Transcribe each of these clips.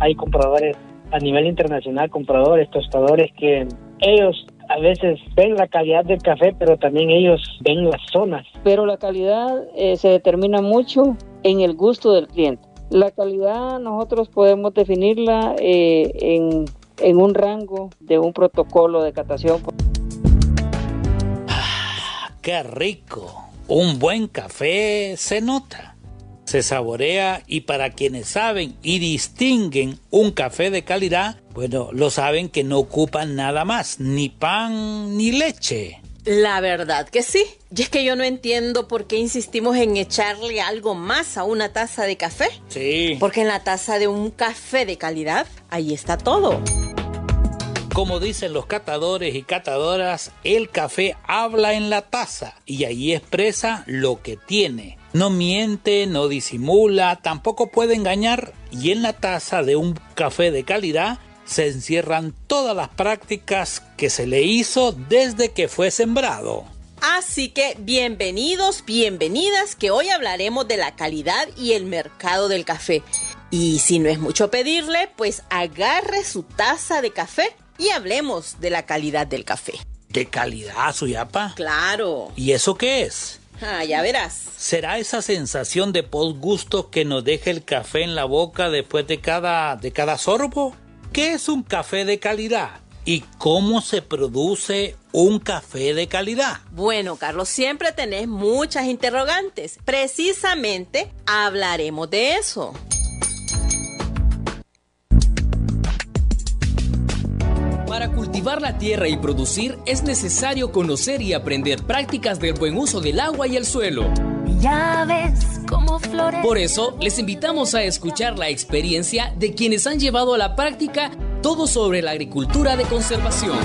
hay compradores a nivel internacional, compradores, tostadores, que ellos a veces ven la calidad del café, pero también ellos ven las zonas. Pero la calidad se determina mucho en el gusto del cliente. La calidad nosotros podemos definirla en un rango de un protocolo de catación. ¡Qué rico! Un buen café se nota, se saborea, y para quienes saben y distinguen un café de calidad, bueno, lo saben que no ocupan nada más, ni pan ni leche. La verdad que sí. Y es que yo no entiendo por qué insistimos en echarle algo más a una taza de café. Sí. Porque en la taza de un café de calidad, ahí está todo. Como dicen los catadores y catadoras, el café habla en la taza y ahí expresa lo que tiene. No miente, no disimula, tampoco puede engañar, y en la taza de un café de calidad se encierran todas las prácticas que se le hizo desde que fue sembrado. Así que bienvenidos, bienvenidas, que hoy hablaremos de la calidad y el mercado del café. Y si no es mucho pedirle, pues agarre su taza de café y hablemos de la calidad del café. ¿De calidad, Suyapa? Claro. ¿Y eso qué es? Ya verás. ¿Será esa sensación de posgusto que nos deja el café en la boca después de cada sorbo? ¿Qué es un café de calidad? ¿Y cómo se produce un café de calidad? Bueno, Carlos, siempre tenés muchas interrogantes. Precisamente hablaremos de eso. Para cultivar la tierra y producir es necesario conocer y aprender prácticas del buen uso del agua y el suelo. Ya ves cómo florece. Por eso, les invitamos a escuchar la experiencia de quienes han llevado a la práctica todo sobre la agricultura de conservación.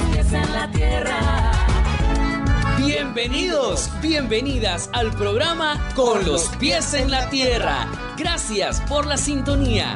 Bienvenidos, bienvenidas al programa Con los pies en la tierra. Gracias por la sintonía.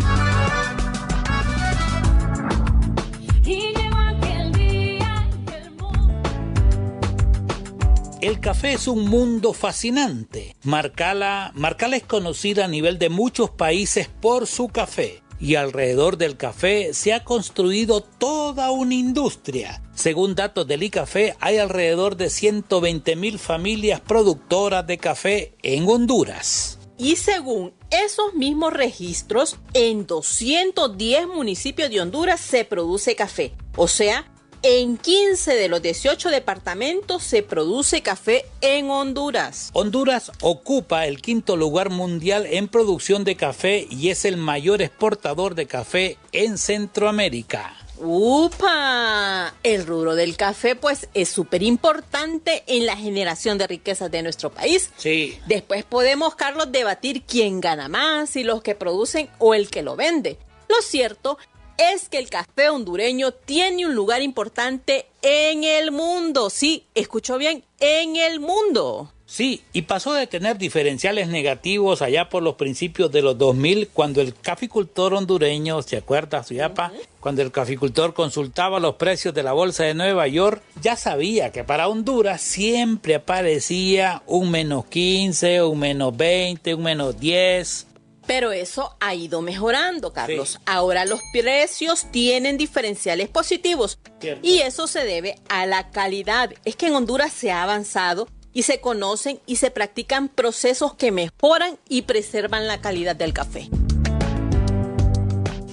El café es un mundo fascinante. Marcala es conocida a nivel de muchos países por su café. Y alrededor del café se ha construido toda una industria. Según datos del ICAFE, hay alrededor de 120,000 familias productoras de café en Honduras. Y según esos mismos registros, en 210 municipios de Honduras se produce café. O sea, en 15 de los 18 departamentos se produce café en Honduras. Honduras ocupa el 5º lugar mundial en producción de café y es el mayor exportador de café en Centroamérica. ¡Upa! El rubro del café pues es súper importante en la generación de riquezas de nuestro país. Sí. Después podemos, Carlos, debatir quién gana más, si los que producen o el que lo vende. Lo cierto es que el café hondureño tiene un lugar importante en el mundo. Sí, escuchó bien, en el mundo. Sí, y pasó de tener diferenciales negativos allá por los principios de los 2000, cuando el caficultor hondureño, ¿se acuerda, Suyapa? Cuando el caficultor consultaba los precios de la bolsa de Nueva York, ya sabía que para Honduras siempre aparecía un -15, un -20, un -10. Pero eso ha ido mejorando, Carlos. Sí. Ahora los precios tienen diferenciales positivos. Cierto. Y eso se debe a la calidad. Es que en Honduras se ha avanzado y se conocen y se practican procesos que mejoran y preservan la calidad del café.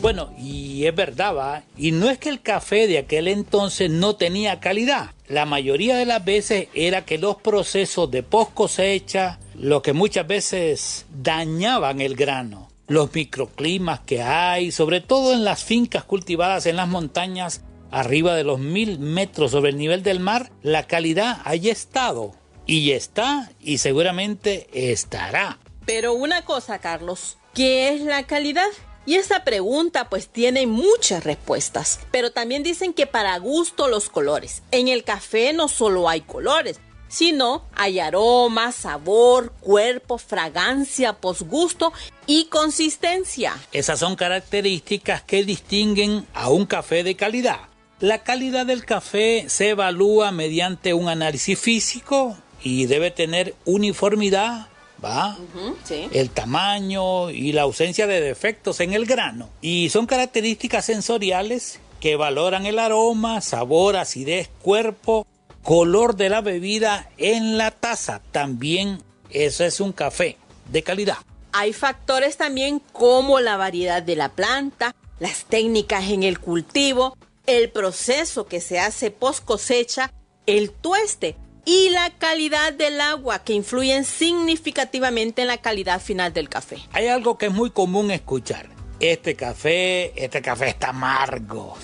Bueno, y es verdad, ¿va? Y no es que el café de aquel entonces no tenía calidad. La mayoría de las veces era que los procesos de post cosecha, lo que muchas veces dañaban el grano, los microclimas que hay, sobre todo en las fincas cultivadas en las montañas, arriba de los 1000 metros sobre el nivel del mar, la calidad haya estado, y está, y seguramente estará. Pero una cosa, Carlos, ¿qué es la calidad? Y esa pregunta pues tiene muchas respuestas, pero también dicen que para gusto los colores. En el café no solo hay colores, sino hay aroma, sabor, cuerpo, fragancia, posgusto y consistencia. Esas son características que distinguen a un café de calidad. La calidad del café se evalúa mediante un análisis físico y debe tener uniformidad, ¿va? Sí. El tamaño y la ausencia de defectos en el grano. Y son características sensoriales que valoran el aroma, sabor, acidez, cuerpo, color de la bebida en la taza. También eso es un café de calidad. Hay factores también como la variedad de la planta, las técnicas en el cultivo, el proceso que se hace post cosecha, el tueste y la calidad del agua, que influyen significativamente en la calidad final del café. Hay algo que es muy común escuchar. Este café está amargo.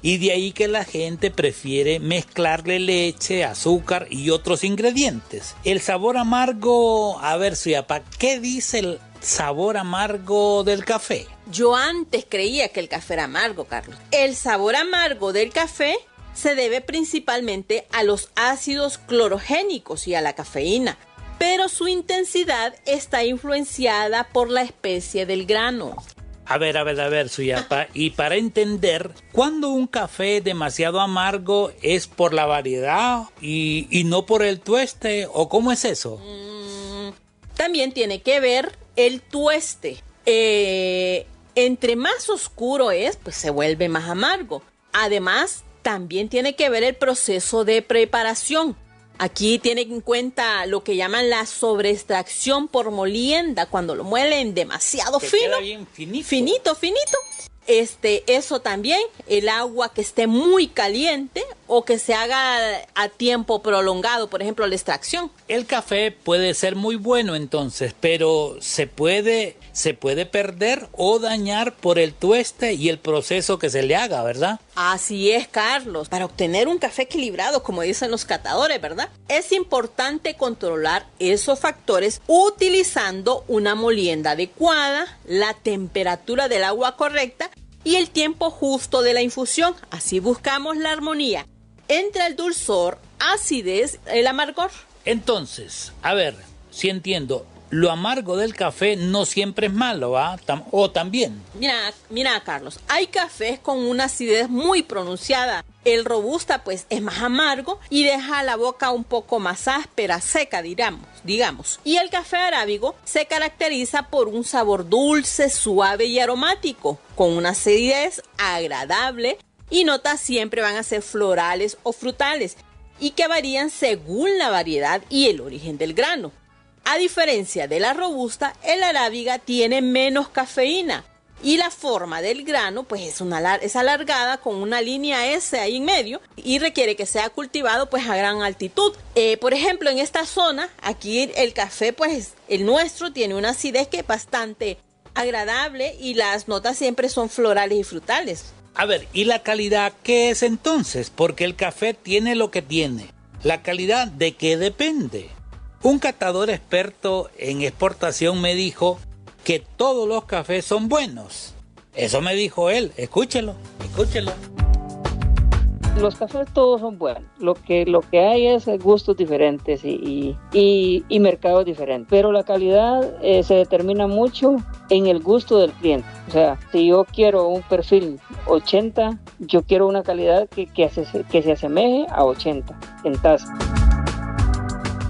Y de ahí que la gente prefiere mezclarle leche, azúcar y otros ingredientes. El sabor amargo, a ver, Suyapa, ¿qué dice el sabor amargo del café? Yo antes creía que el café era amargo, Carlos. El sabor amargo del café se debe principalmente a los ácidos clorogénicos y a la cafeína, pero su intensidad está influenciada por la especie del grano. A ver, Suyapa, y para entender, ¿cuándo un café demasiado amargo es por la variedad y no por el tueste? ¿O cómo es eso? También tiene que ver el tueste. Entre más oscuro es, pues se vuelve más amargo. Además, también tiene que ver el proceso de preparación. Aquí tienen en cuenta lo que llaman la sobreextracción por molienda, cuando lo muelen demasiado Que fino. queda bien finito. Finito. Eso también, el agua que esté muy caliente o que se haga a tiempo prolongado, por ejemplo, la extracción. El café puede ser muy bueno entonces, pero se puede perder o dañar por el tueste y el proceso que se le haga, ¿verdad? Así es, Carlos. Para obtener un café equilibrado, como dicen los catadores, ¿verdad? Es importante controlar esos factores utilizando una molienda adecuada, la temperatura del agua correcta y el tiempo justo de la infusión. Así buscamos la armonía entre el dulzor, acidez, el amargor. Entonces, a ver, si entiendo, lo amargo del café no siempre es malo, ¿va? O también. Mira, Carlos, hay cafés con una acidez muy pronunciada. El robusta, pues, es más amargo y deja la boca un poco más áspera, seca, digamos. Y el café arábigo se caracteriza por un sabor dulce, suave y aromático, con una acidez agradable, y notas siempre van a ser florales o frutales, y que varían según la variedad y el origen del grano. A diferencia de la robusta, el arábiga tiene menos cafeína y la forma del grano pues es alargada con una línea S ahí en medio y requiere que sea cultivado pues a gran altitud. Por ejemplo, en esta zona, aquí el café pues el nuestro tiene una acidez que es bastante agradable y las notas siempre son florales y frutales. A ver, ¿y la calidad qué es entonces? Porque el café tiene lo que tiene. ¿La calidad de qué depende? Un catador experto en exportación me dijo que todos los cafés son buenos. Eso me dijo él. Escúchelo. Los cafés todos son buenos. Lo que hay es gustos diferentes y mercados diferentes. Pero la calidad se determina mucho en el gusto del cliente. O sea, si yo quiero un perfil 80, yo quiero una calidad que se asemeje a 80 en taza.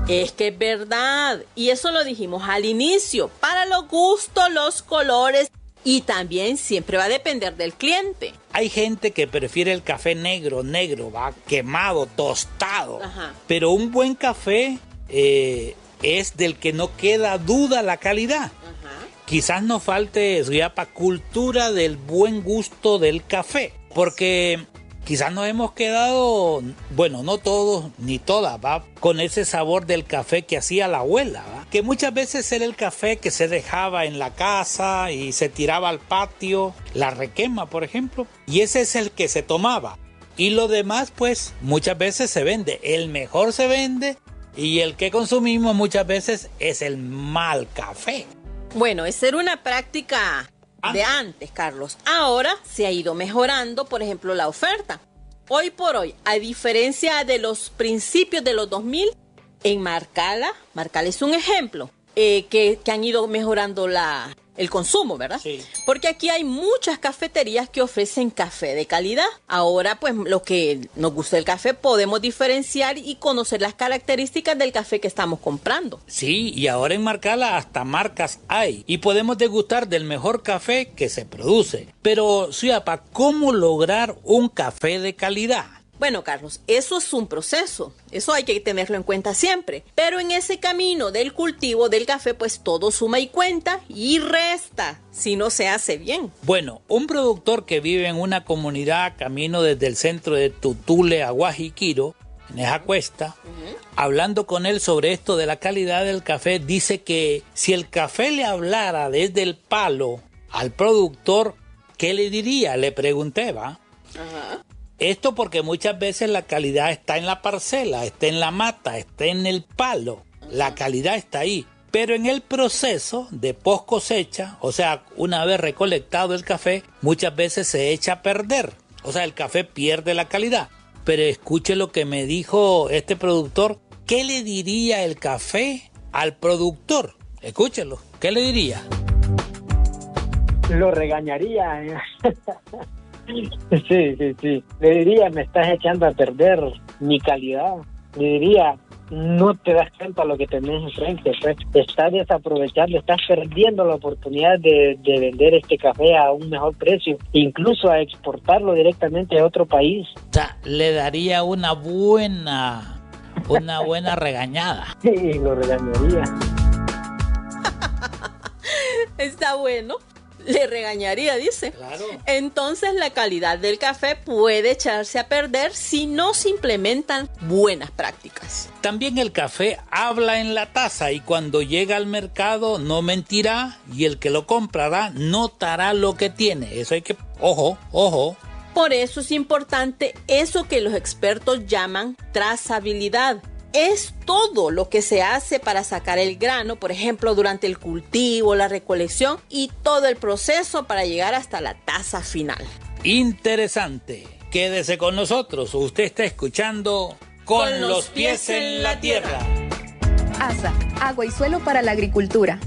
Es que es verdad, y eso lo dijimos al inicio, para los gustos, los colores, y también siempre va a depender del cliente. Hay gente que prefiere el café negro, va quemado, tostado. Ajá. Pero un buen café es del que no queda duda la calidad. Ajá. Quizás nos falte, Suyapa, cultura del buen gusto del café, porque quizás nos hemos quedado, bueno, no todos ni todas, ¿va? Con ese sabor del café que hacía la abuela, ¿va? Que muchas veces era el café que se dejaba en la casa y se tiraba al patio, la requema, por ejemplo, y ese es el que se tomaba. Y lo demás, pues, muchas veces se vende. El mejor se vende y el que consumimos muchas veces es el mal café. Bueno, esa era una práctica de antes, Carlos. Ahora se ha ido mejorando, por ejemplo, la oferta. Hoy por hoy, a diferencia de los principios de los 2000, en Marcala es un ejemplo, que han ido mejorando la el consumo, ¿verdad? Sí. Porque aquí hay muchas cafeterías que ofrecen café de calidad. Ahora, pues, lo que nos gusta del café, podemos diferenciar y conocer las características del café que estamos comprando. Sí, y ahora en Marcala hasta marcas hay. Y podemos degustar del mejor café que se produce. Pero, Suyapa, ¿cómo lograr un café de calidad? Bueno, Carlos, eso es un proceso, eso hay que tenerlo en cuenta siempre, pero en ese camino del cultivo del café, pues todo suma y cuenta y resta si no se hace bien. Bueno, un productor que vive en una comunidad camino desde el centro de Tutule a Guajiquiro, en esa cuesta, hablando con él sobre esto de la calidad del café, dice que si el café le hablara desde el palo al productor, ¿qué le diría? Le pregunté, ¿va? Ajá. Esto porque muchas veces la calidad está en la parcela, está en la mata, está en el palo. La calidad está ahí. Pero en el proceso de post cosecha, o sea, una vez recolectado el café, muchas veces se echa a perder. O sea, el café pierde la calidad. Pero escuche lo que me dijo este productor. ¿Qué le diría el café al productor? Escúchelo. ¿Qué le diría? Lo regañaría. Sí. Le diría, me estás echando a perder mi calidad. Le diría, no te das cuenta de lo que tenés enfrente. Pues estás desaprovechando, estás perdiendo la oportunidad de vender este café a un mejor precio, incluso a exportarlo directamente a otro país. O sea, le daría una buena regañada. Sí, lo regañaría. Está bueno. Le regañaría, dice. Claro. Entonces la calidad del café puede echarse a perder si no se implementan buenas prácticas. También el café habla en la taza y cuando llega al mercado no mentirá y el que lo comprará notará lo que tiene. Eso hay que... Ojo. Por eso es importante eso que los expertos llaman trazabilidad. Es todo lo que se hace para sacar el grano, por ejemplo, durante el cultivo, la recolección y todo el proceso para llegar hasta la taza final. Interesante. Quédese con nosotros. Usted está escuchando Con los pies en la tierra. ASA, agua y suelo para la agricultura.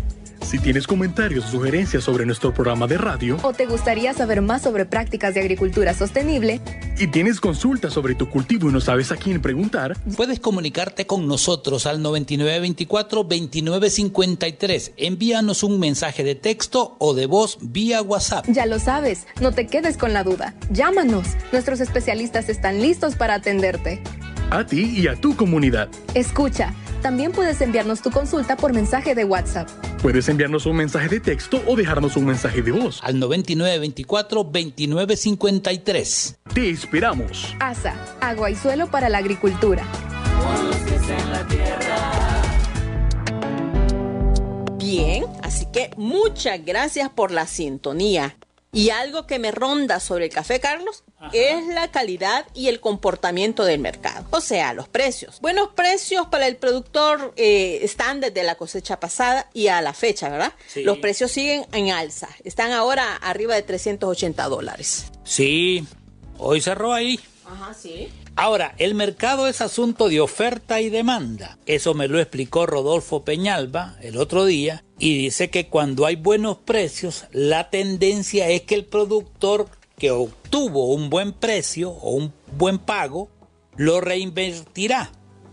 Si tienes comentarios o sugerencias sobre nuestro programa de radio, o te gustaría saber más sobre prácticas de agricultura sostenible, y tienes consultas sobre tu cultivo y no sabes a quién preguntar, puedes comunicarte con nosotros al 9924-2953. Envíanos un mensaje de texto o de voz vía WhatsApp. Ya lo sabes, no te quedes con la duda. Llámanos, nuestros especialistas están listos para atenderte. A ti y a tu comunidad. Escucha, también puedes enviarnos tu consulta por mensaje de WhatsApp. Puedes enviarnos un mensaje de texto o dejarnos un mensaje de voz. Al 9924-2953. Te esperamos. ASA, agua y suelo para la agricultura. Con los pies en la tierra. Bien, así que muchas gracias por la sintonía. Y algo que me ronda sobre el café, Carlos, es la calidad y el comportamiento del mercado. O sea, los precios. Buenos precios para el productor están desde la cosecha pasada y a la fecha, ¿verdad? Sí. Los precios siguen en alza. Están ahora arriba de $380. Sí, hoy cerró ahí. Ajá, sí. Ahora, el mercado es asunto de oferta y demanda. Eso me lo explicó Rodolfo Peñalba el otro día y dice que cuando hay buenos precios, la tendencia es que el productor que obtuvo un buen precio o un buen pago, lo reinvertirá.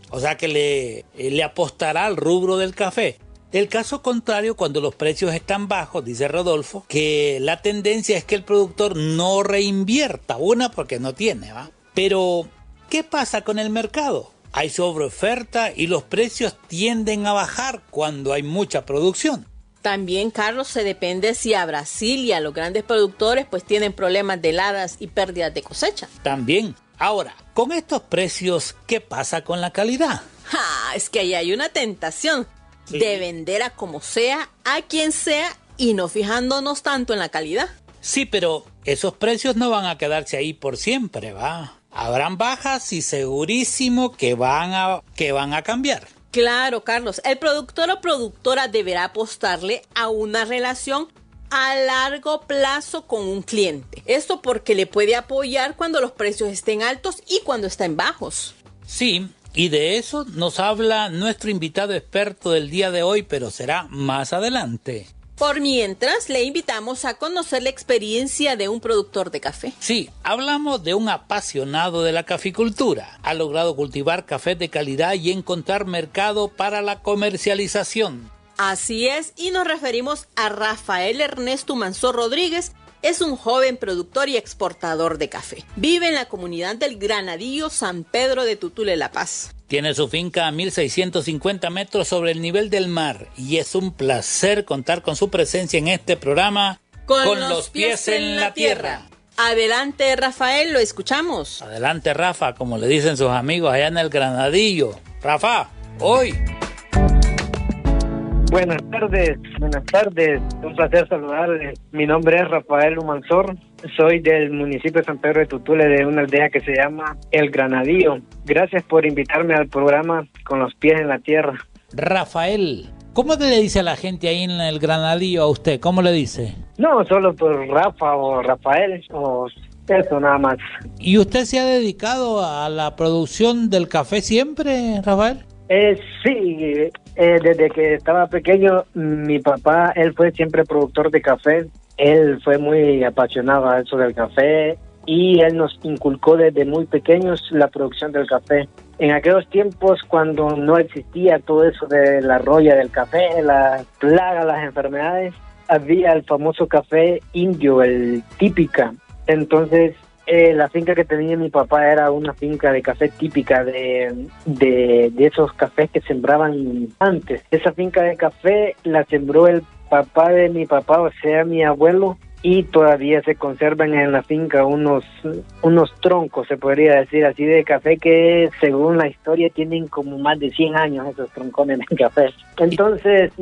O sea que le apostará al rubro del café. El caso contrario, cuando los precios están bajos, dice Rodolfo, que la tendencia es que el productor no reinvierta. Una, porque no tiene, ¿va? Pero, ¿qué pasa con el mercado? Hay sobreoferta y los precios tienden a bajar cuando hay mucha producción. También, Carlos, se depende si a Brasil y a los grandes productores pues tienen problemas de heladas y pérdidas de cosecha. También. Ahora, con estos precios, ¿qué pasa con la calidad? Es que ahí hay una tentación de vender a como sea, a quien sea y no fijándonos tanto en la calidad. Sí, pero esos precios no van a quedarse ahí por siempre, ¿va? Habrán bajas y segurísimo que van a cambiar. Claro, Carlos, el productor o productora deberá apostarle a una relación a largo plazo con un cliente. Esto porque le puede apoyar cuando los precios estén altos y cuando estén bajos. Sí, y de eso nos habla nuestro invitado experto del día de hoy, pero será más adelante. Por mientras, le invitamos a conocer la experiencia de un productor de café. Sí, hablamos de un apasionado de la caficultura. Ha logrado cultivar café de calidad y encontrar mercado para la comercialización. Así es, y nos referimos a Rafael Ernesto Humansor Rodríguez. Es un joven productor y exportador de café. Vive en la comunidad del Granadillo, San Pedro de Tutule, La Paz. Tiene su finca a 1.650 metros sobre el nivel del mar y es un placer contar con su presencia en este programa Con los pies en la tierra. Adelante, Rafael, lo escuchamos. Adelante, Rafa, como le dicen sus amigos allá en el Granadillo. Rafa, hoy. Buenas tardes. Un placer saludarles. Mi nombre es Rafael Humansor. Soy del municipio de San Pedro de Tutule, de una aldea que se llama El Granadillo. Gracias por invitarme al programa Con los pies en la tierra. Rafael, ¿cómo le dice a la gente ahí en el Granadillo a usted? ¿Cómo le dice? No, solo por Rafa o Rafael o eso nada más. ¿Y usted se ha dedicado a la producción del café siempre, Rafael? Sí, desde que estaba pequeño, mi papá, él fue siempre productor de café. Él fue muy apasionado a eso del café y él nos inculcó desde muy pequeños la producción del café. En aquellos tiempos, cuando no existía todo eso de la roya del café, la plaga, las enfermedades, había el famoso café indio, el típica. Entonces, la finca que tenía mi papá era una finca de café típica de esos cafés que sembraban antes. Esa finca de café la sembró el papá de mi papá, o sea, mi abuelo, y todavía se conservan en la finca unos troncos, se podría decir así, de café que según la historia tienen como más de 100 años esos troncones de café. Entonces,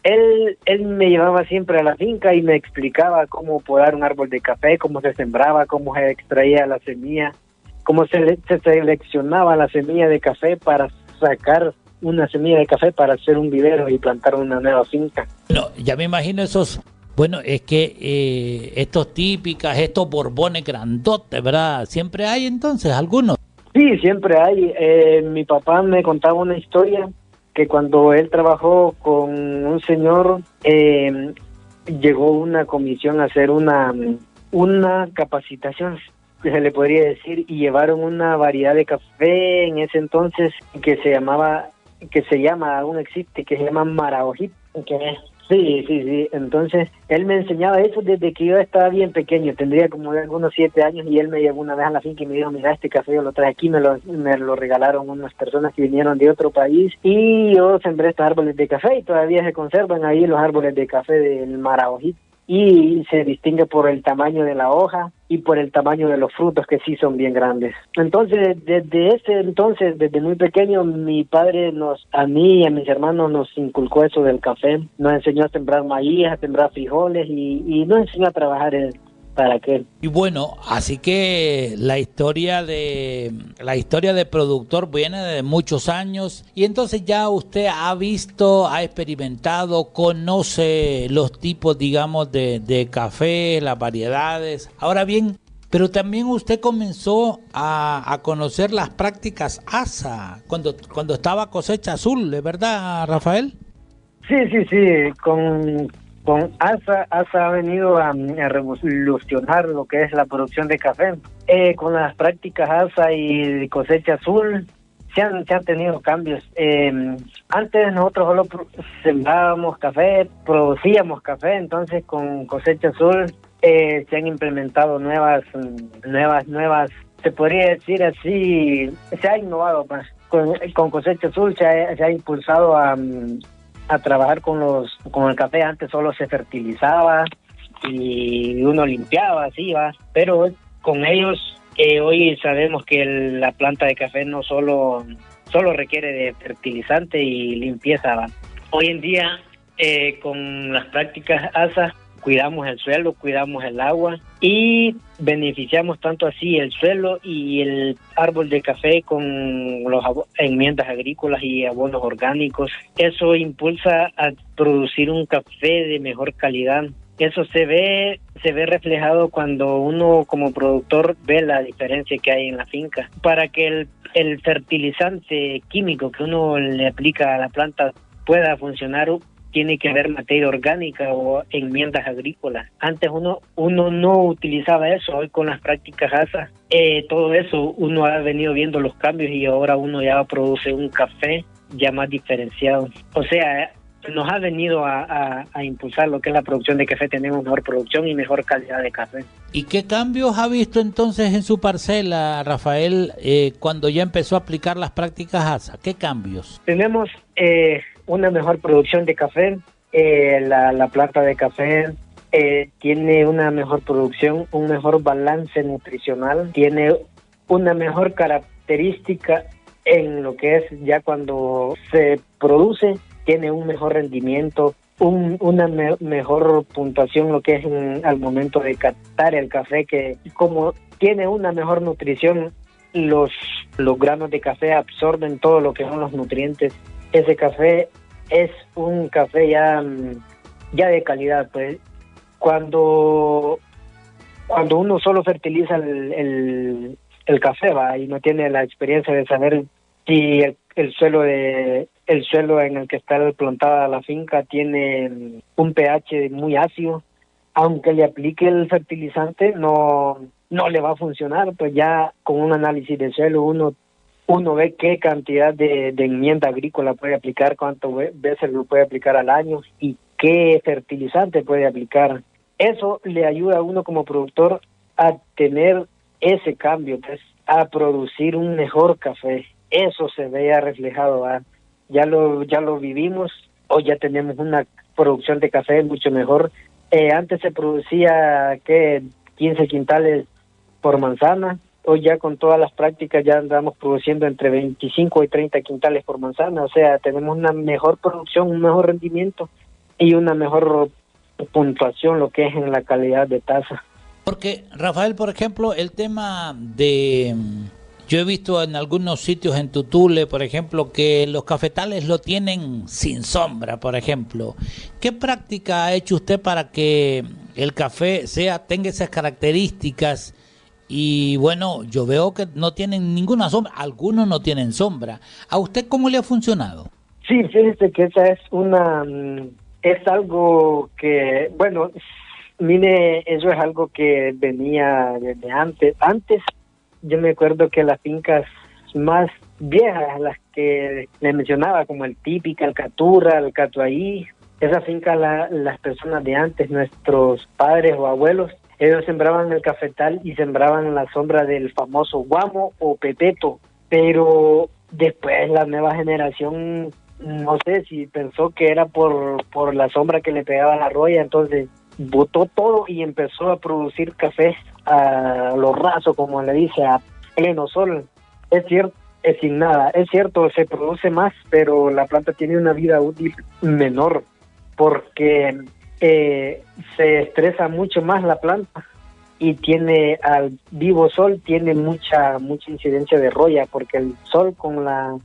él me llevaba siempre a la finca y me explicaba cómo podar un árbol de café, cómo se sembraba, cómo se extraía la semilla, cómo se seleccionaba la semilla de café para sacar una semilla de café para hacer un vivero y plantar una nueva finca. No, ya me imagino esos, bueno, es que estos típicas, estos borbones grandotes, ¿verdad? ¿Siempre hay entonces algunos? Sí, siempre hay. Mi papá me contaba una historia que cuando él trabajó con un señor, llegó una comisión a hacer una capacitación, que se le podría decir, y llevaron una variedad de café en ese entonces que se llama, aún existe, que se llama Maraojit, Sí. Entonces, él me enseñaba eso desde que yo estaba bien pequeño. Tendría como de algunos 7 años y él me llevó una vez a la finca y me dijo, mira, este café yo lo traje aquí, me lo regalaron unas personas que vinieron de otro país y yo sembré estos árboles de café y todavía se conservan ahí los árboles de café del Maraojit. Y se distingue por el tamaño de la hoja y por el tamaño de los frutos, que sí son bien grandes. Entonces, desde muy pequeño, mi padre a mí y a mis hermanos nos inculcó eso del café. Nos enseñó a sembrar maíz, a sembrar frijoles y nos enseñó a trabajar para qué. Y bueno, así que la historia de productor viene de muchos años y entonces ya usted ha visto, ha experimentado, conoce los tipos, digamos, de café, las variedades. Ahora bien, pero también usted comenzó a conocer las prácticas ASA cuando estaba Cosecha Azul, ¿es verdad, Rafael? Sí, con ASA ha venido a revolucionar lo que es la producción de café. Con las prácticas ASA y Cosecha Azul se han tenido cambios. Antes nosotros solo sembrábamos café, producíamos café, entonces con Cosecha Azul se han implementado nuevas, se podría decir así, se ha innovado más. Con Cosecha Azul se ha impulsado a trabajar con el café. Antes solo se fertilizaba y uno limpiaba, así va, pero con ellos hoy sabemos que la planta de café no solo requiere de fertilizante y limpieza, va. Hoy en día con las prácticas ASA cuidamos el suelo, cuidamos el agua y beneficiamos tanto así el suelo y el árbol de café con las enmiendas agrícolas y abonos orgánicos. Eso impulsa a producir un café de mejor calidad. Eso se ve reflejado cuando uno como productor ve la diferencia que hay en la finca. Para que el fertilizante químico que uno le aplica a la planta pueda funcionar, tiene que haber materia orgánica o enmiendas agrícolas. Antes uno no utilizaba eso. Hoy con las prácticas ASA, todo eso uno ha venido viendo los cambios y ahora uno ya produce un café ya más diferenciado. O sea, nos ha venido a impulsar lo que es la producción de café. Tenemos mejor producción y mejor calidad de café. ¿Y qué cambios ha visto entonces en su parcela, Rafael, cuando ya empezó a aplicar las prácticas ASA? ¿Qué cambios? Tenemos una mejor producción de café. La planta de café tiene una mejor producción, un mejor balance nutricional, tiene una mejor característica en lo que es ya cuando se produce, tiene un mejor rendimiento, una mejor puntuación lo que es al momento de catar el café, que como tiene una mejor nutrición, los granos de café absorben todo lo que son los nutrientes. Ese café es un café ya de calidad. Pues cuando uno solo fertiliza el café, va, y no tiene la experiencia de saber si el suelo en el que está plantada la finca tiene un pH muy ácido, aunque le aplique el fertilizante no le va a funcionar. Pues ya con un análisis de suelo uno ve qué cantidad de enmienda agrícola puede aplicar, cuántas veces lo puede aplicar al año y qué fertilizante puede aplicar. Eso le ayuda a uno como productor a tener ese cambio, pues, a producir un mejor café. Eso se vea reflejado, ¿va? Ya lo vivimos, hoy ya tenemos una producción de café mucho mejor. Antes se producía 15 quintales por manzana. Hoy ya con todas las prácticas ya andamos produciendo entre 25 y 30 quintales por manzana. O sea, tenemos una mejor producción, un mejor rendimiento y una mejor puntuación, lo que es en la calidad de taza. Porque, Rafael, por ejemplo, el tema de... Yo he visto en algunos sitios en Tutule, por ejemplo, que los cafetales lo tienen sin sombra, por ejemplo. ¿Qué práctica ha hecho usted para que el café tenga esas características? Y bueno, yo veo que no tienen ninguna sombra, algunos no tienen sombra. ¿A usted cómo le ha funcionado? Sí, fíjese que esa es algo que, bueno, mire, eso es algo que venía desde antes. Antes, yo me acuerdo que las fincas más viejas, las que le mencionaba, como el Típica, el Caturra, el Catuaí, esa finca, las personas de antes, nuestros padres o abuelos, ellos sembraban el cafetal y sembraban la sombra del famoso guamo o pepeto, pero después la nueva generación, no sé si pensó que era por la sombra que le pegaba a la roya, entonces botó todo y empezó a producir café a lo raso, como le dice, a pleno sol. Es cierto, sin nada. Es cierto, se produce más, pero la planta tiene una vida útil menor porque se estresa mucho más la planta y tiene al vivo sol, tiene mucha incidencia de roya, porque el sol con la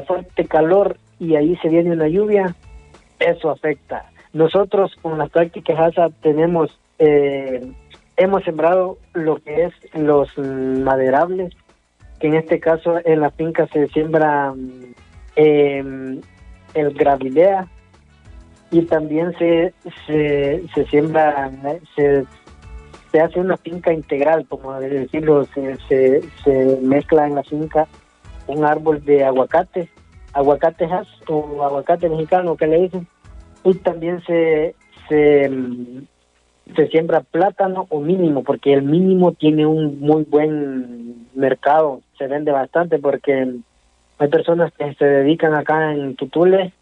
fuerte calor y ahí se viene una lluvia, eso afecta. Nosotros con las prácticas ASA hemos sembrado lo que es los maderables, que en este caso en la finca se siembra el gravilea y también se siembra, se hace una finca integral, como decirlo, se mezcla en la finca un árbol de aguacate o aguacate mexicano que le dicen, y también se siembra plátano o mínimo, porque el mínimo tiene un muy buen mercado, se vende bastante, porque hay personas que se dedican acá en Tutule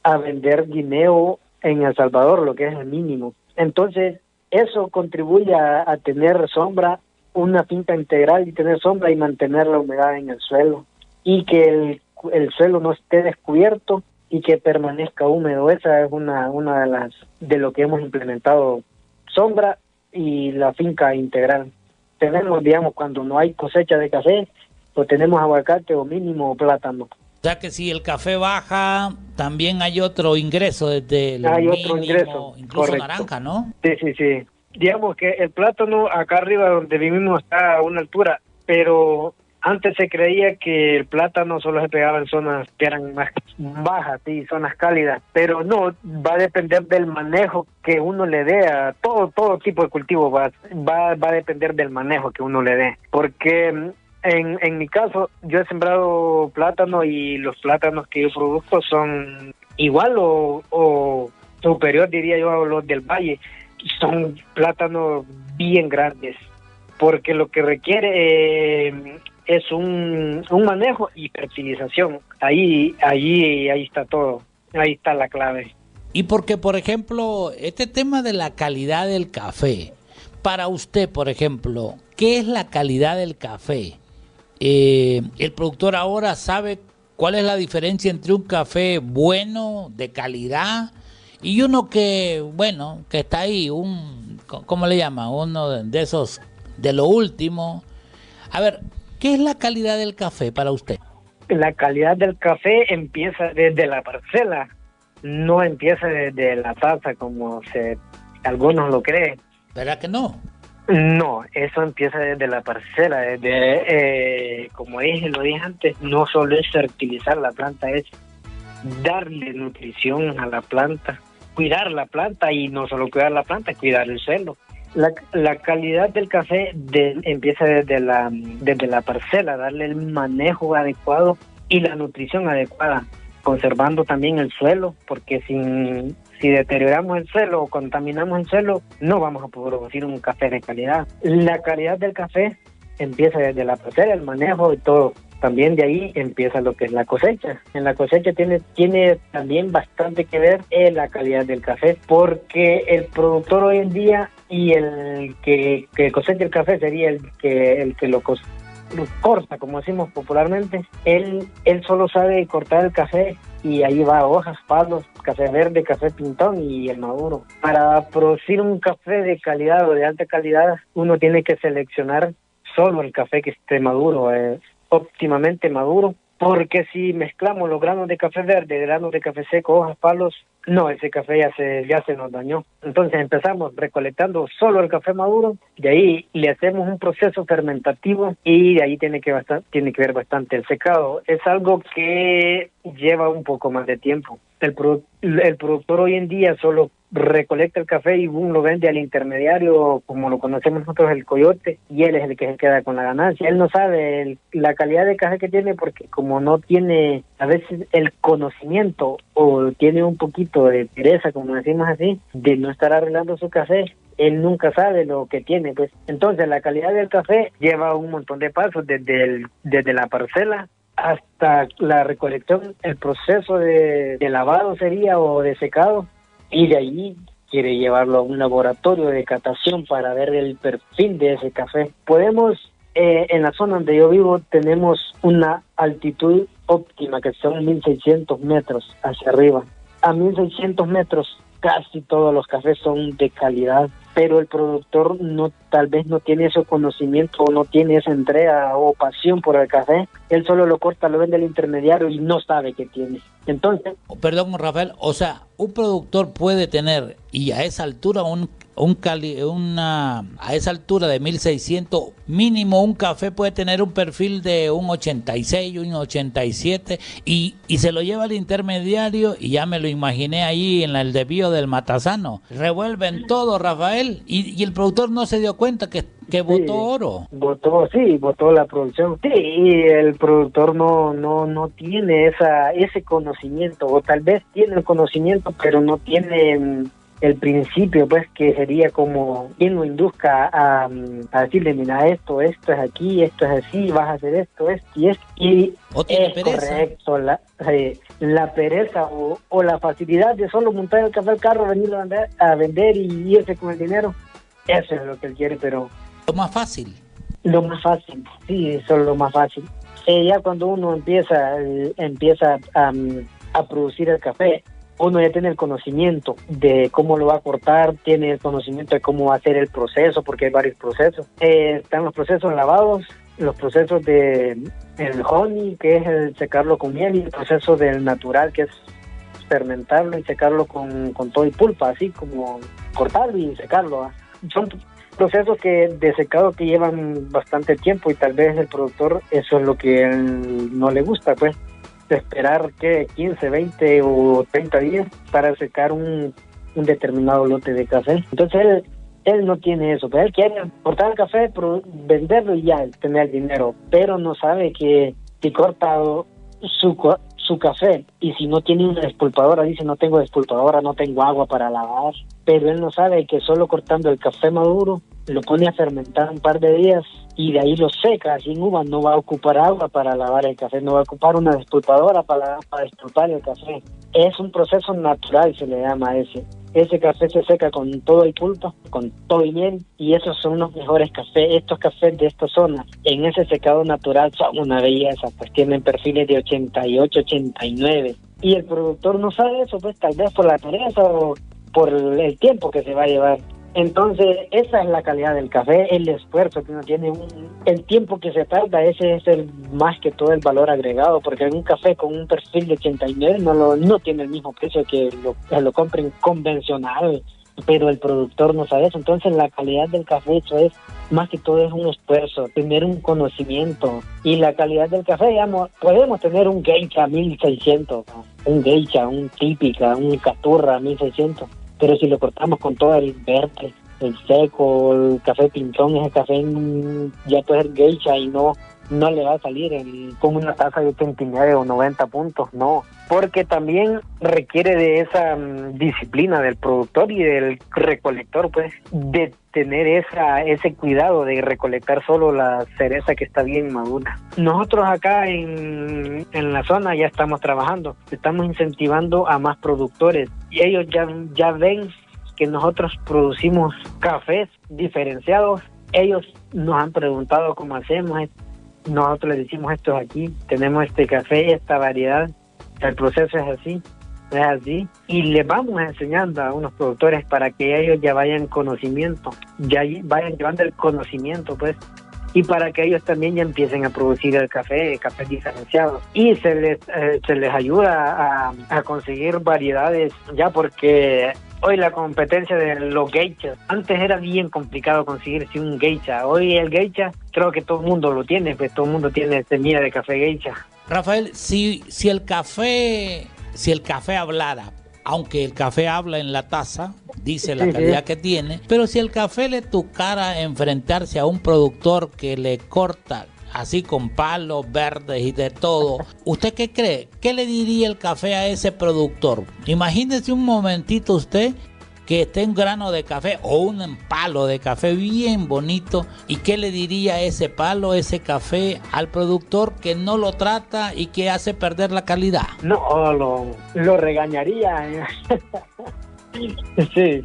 a vender guineo en El Salvador, lo que es el mínimo. Entonces, eso contribuye a tener sombra, una finca integral y tener sombra y mantener la humedad en el suelo, y que el suelo no esté descubierto y que permanezca húmedo. Esa es una de lo que hemos implementado, sombra y la finca integral. Tenemos, digamos, cuando no hay cosecha de café, pues tenemos aguacate o mínimo plátano. O sea que si el café baja, también hay otro ingreso desde el hay mínimo, otro ingreso, incluso correcto. Naranja, ¿no? Sí. Digamos que el plátano acá arriba donde vivimos está a una altura, pero Antes se creía que el plátano solo se pegaba en zonas que eran más bajas, sí, zonas cálidas, pero no, va a depender del manejo que uno le dé a todo tipo de cultivo, va a depender del manejo que uno le dé, porque en mi caso yo he sembrado plátano y los plátanos que yo produzco son igual o superior, diría yo, a los del valle. Son plátanos bien grandes, porque lo que requiere es un manejo y fertilización. Ahí está todo, ahí está la clave. Y porque, por ejemplo, este tema de la calidad del café, para usted, por ejemplo, ¿qué es la calidad del café? El productor ahora sabe cuál es la diferencia entre un café bueno, de calidad, y uno que, bueno, que está ahí, ¿cómo le llama? Uno de esos, de lo último. A ver, ¿qué es la calidad del café para usted? La calidad del café empieza desde la parcela, no empieza desde la taza como algunos lo creen. ¿Verdad que no? No, eso empieza desde la parcela, como lo dije antes, no solo es fertilizar la planta, es darle nutrición a la planta, cuidar la planta, y no solo cuidar la planta, cuidar el suelo. La calidad del café empieza desde la parcela, darle el manejo adecuado y la nutrición adecuada, conservando también el suelo, porque si deterioramos el suelo o contaminamos el suelo, no vamos a poder producir un café de calidad. La calidad del café empieza desde la parcela, el manejo y todo. También de ahí empieza lo que es la cosecha. En la cosecha tiene también bastante que ver la calidad del café, porque el productor hoy en día y el que cosecha el café sería el que lo corta, como decimos popularmente. Él solo sabe cortar el café y ahí va hojas, palos, café verde, café pintón y el maduro. Para producir un café de calidad o de alta calidad, uno tiene que seleccionar solo el café que esté maduro, óptimamente maduro, porque si mezclamos los granos de café verde, granos de café seco, hojas, palos, no, ese café ya se nos dañó. Entonces empezamos recolectando solo el café maduro, de ahí le hacemos un proceso fermentativo y de ahí tiene que ver bastante el secado. Es algo que lleva un poco más de tiempo. El productor hoy en día solo recolecta el café y lo vende al intermediario, como lo conocemos nosotros, el coyote, y él es el que se queda con la ganancia. Él no sabe la calidad de café que tiene, porque como no tiene a veces el conocimiento o tiene un poquito de pereza, como decimos así, de no estar arreglando su café, él nunca sabe lo que tiene, pues. Entonces la calidad del café lleva un montón de pasos, desde la parcela hasta la recolección, el proceso de lavado sería, o de secado, y de ahí quiere llevarlo a un laboratorio de catación para ver el perfil de ese café. En la zona donde yo vivo tenemos una altitud óptima que son 1.600 metros hacia arriba. A 1.600 metros casi todos los cafés son de calidad, pero el productor tal vez no tiene ese conocimiento o no tiene esa entrega o pasión por el café. Él solo lo corta, lo vende al intermediario y no sabe qué tiene. Entonces, perdón, Rafael, o sea, un productor puede tener, y a esa altura a esa altura de 1.600, mínimo un café puede tener un perfil de un 86, un 87, y se lo lleva al intermediario, y ya me lo imaginé ahí en el desvío del Matasano. Revuelven todo, Rafael, y el productor no se dio cuenta que votó oro. Votó la producción. Sí, y el productor no tiene ese conocimiento, o tal vez tiene el conocimiento, pero no tiene el principio, pues, que sería como quien lo induzca a decirle, mira, esto es aquí, esto es así, vas a hacer esto y esto, y es correcto. La pereza o la facilidad de solo montar el café al carro, venir a vender y irse con el dinero, eso es lo que él quiere, pero... Lo más fácil, sí, eso es lo más fácil. Ya cuando uno empieza a producir el café, uno ya tiene el conocimiento de cómo lo va a cortar, tiene el conocimiento de cómo va a hacer el proceso, porque hay varios procesos. Están los procesos lavados, los procesos del honey, que es el secarlo con miel, y el proceso del natural, que es fermentarlo y secarlo con todo y pulpa, así como cortarlo y secarlo. procesos de secado que llevan bastante tiempo y tal vez el productor eso es lo que él no le gusta, pues esperar que 15, 20 o 30 días para secar un determinado lote de café. Entonces él no tiene eso, pero él quiere cortar el café, venderlo y ya tener dinero, pero no sabe que si corta su café y si no tiene una despulpadora, dice no tengo despulpadora, no tengo agua para lavar, pero él no sabe que solo cortando el café maduro lo pone a fermentar un par de días y de ahí lo seca sin uva, no va a ocupar agua para lavar el café, no va a ocupar una despulpadora para despulpar el café. Es un proceso natural, se le llama ese café se seca con todo el pulpa, con todo el miel, y esos son los mejores cafés. Estos cafés de esta zona, en ese secado natural, son una belleza, pues tienen perfiles de 88, 89. Y el productor no sabe eso, pues tal vez por la pereza o por el tiempo que se va a llevar. Entonces, esa es la calidad del café, el esfuerzo que uno tiene, el tiempo que se tarda, ese es más que todo el valor agregado, porque un café con un perfil de 89 no tiene el mismo precio que lo compren convencional, pero el productor no sabe eso. Entonces, la calidad del café, eso es, más que todo es un esfuerzo, tener un conocimiento, y la calidad del café, digamos, podemos tener un Geisha 1600, ¿no? Un Geisha, un Típica, un Caturra 1600, pero si lo cortamos con todo el verde, el seco, el café pintón, ese café ya puede ser geisha y no le va a salir con una tasa de 89 o 90 puntos, no. Porque también requiere de esa disciplina del productor y del recolector, pues, de tener ese cuidado de recolectar solo la cereza que está bien madura. Nosotros acá en la zona ya estamos trabajando, estamos incentivando a más productores y ellos ya ven que nosotros producimos cafés diferenciados. Ellos nos han preguntado cómo hacemos. Nosotros les decimos esto aquí, tenemos este café, esta variedad, el proceso es así, y les vamos enseñando a unos productores para que ellos ya vayan vayan llevando el conocimiento, pues, y para que ellos también ya empiecen a producir el café diferenciado, y se les ayuda a conseguir variedades, ya porque hoy la competencia de los geishas, antes era bien complicado conseguirse un geisha, hoy el geisha creo que todo el mundo lo tiene, pues todo el mundo tiene semilla de café geisha. Rafael, si el café hablara, aunque el café habla en la taza, dice la calidad que tiene, pero si el café le tocara enfrentarse a un productor que le corta así con palos verdes y de todo, ¿usted qué cree? ¿Qué le diría el café a ese productor? Imagínese un momentito usted que esté un grano de café o un palo de café bien bonito, y qué le diría ese palo, ese café al productor que no lo trata y que hace perder la calidad. No, lo regañaría. Sí.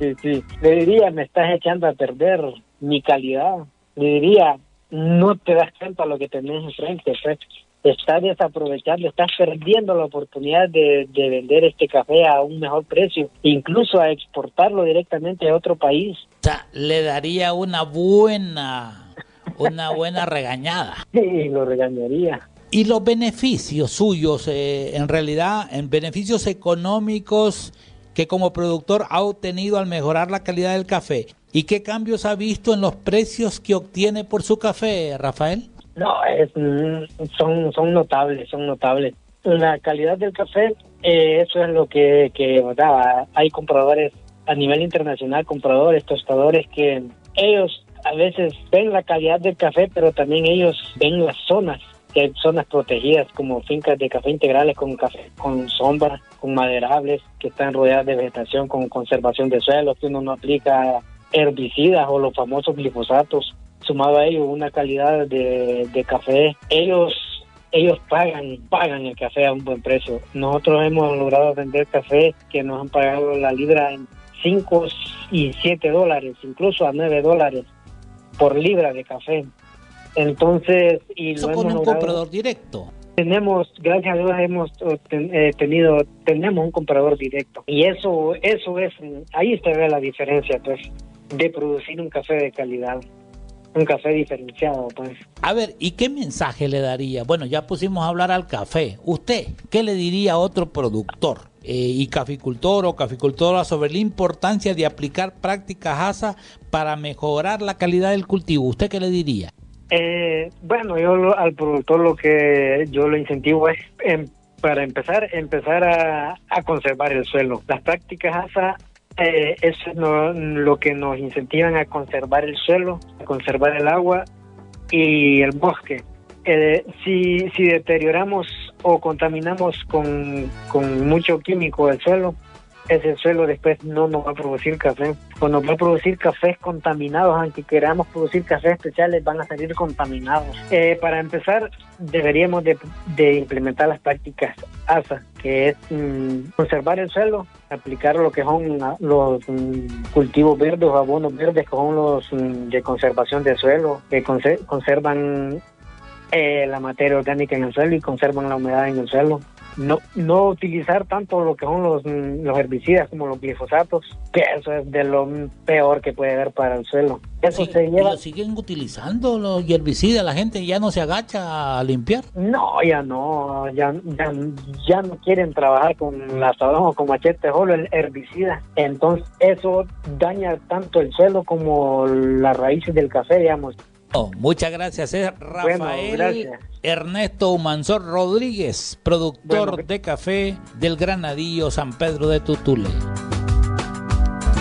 Le diría, me estás echando a perder mi calidad. Le diría, no te das cuenta lo que tenés enfrente, pues. Estás desaprovechando, estás perdiendo la oportunidad de vender este café a un mejor precio, incluso a exportarlo directamente a otro país. O sea, le daría una buena regañada. Sí, lo regañaría. Y los beneficios suyos, en realidad, en beneficios económicos que como productor ha obtenido al mejorar la calidad del café. ¿Y qué cambios ha visto en los precios que obtiene por su café, Rafael? No, son notables. La calidad del café, eso es lo que hay compradores a nivel internacional, tostadores que ellos a veces ven la calidad del café, pero también ellos ven las zonas, que hay zonas protegidas como fincas de café integrales con café con sombra, con maderables, que están rodeadas de vegetación con conservación de suelos, que uno no aplica herbicidas o los famosos glifosatos. Sumado a ello una calidad de café, ellos pagan el café a un buen precio. Nosotros hemos logrado vender café que nos han pagado la libra en 5 y 7 dólares, incluso a 9 dólares por libra de café. Entonces, y eso con un comprador directo. Tenemos, gracias a Dios, tenemos un comprador directo, y eso es, ahí se ve la diferencia, pues, de producir un café de calidad. Un café diferenciado, pues. A ver, ¿y qué mensaje le daría? Bueno, ya pusimos a hablar al café. ¿Usted qué le diría a otro productor y caficultor o caficultora sobre la importancia de aplicar prácticas ASA para mejorar la calidad del cultivo. ¿Usted qué le diría? Bueno, al productor lo que yo lo incentivo es para empezar a conservar el suelo. Las prácticas ASA, eso es lo que nos incentivan a conservar el suelo, a conservar el agua y el bosque. Si deterioramos o contaminamos con mucho químico el suelo, ese suelo después no nos va a producir café. O nos va a producir cafés contaminados, aunque queramos producir cafés especiales, van a salir contaminados. Para empezar, deberíamos de implementar las prácticas ASA, que es conservar el suelo, aplicar lo que son los cultivos verdes o abonos verdes, que son los de conservación del suelo, que conservan la materia orgánica en el suelo y conservan la humedad en el suelo. No utilizar tanto lo que son los herbicidas como los glifosatos, que eso es de lo peor que puede haber para el suelo. Eso se lleva... ¿Lo siguen utilizando los herbicidas? ¿La gente ya no se agacha a limpiar? No, ya no quieren trabajar con asadón o con machete, solo el herbicida. Entonces eso daña tanto el suelo como las raíces del café, digamos. Muchas gracias. Es Rafael Ernesto Humansor Rodríguez, productor de café del Granadillo San Pedro de Tutule.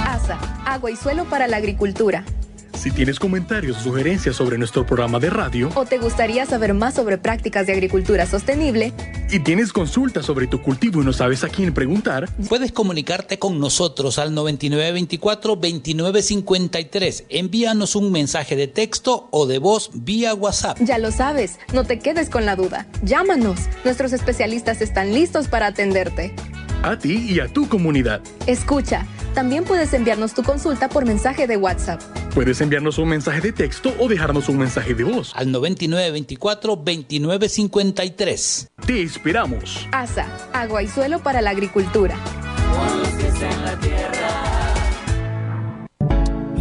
ASA, agua y suelo para la agricultura. Si tienes comentarios o sugerencias sobre nuestro programa de radio, o te gustaría saber más sobre prácticas de agricultura sostenible, y tienes consultas sobre tu cultivo y no sabes a quién preguntar, puedes comunicarte con nosotros al 9924-2953. Envíanos un mensaje de texto o de voz vía WhatsApp. Ya lo sabes, no te quedes con la duda. Llámanos. Nuestros especialistas están listos para atenderte. A ti y a tu comunidad. Escucha, también puedes enviarnos tu consulta por mensaje de WhatsApp. Puedes enviarnos un mensaje de texto o dejarnos un mensaje de voz. Al 9924-2953. Te esperamos. ASA, agua y suelo para la agricultura. Con los pies en la tierra.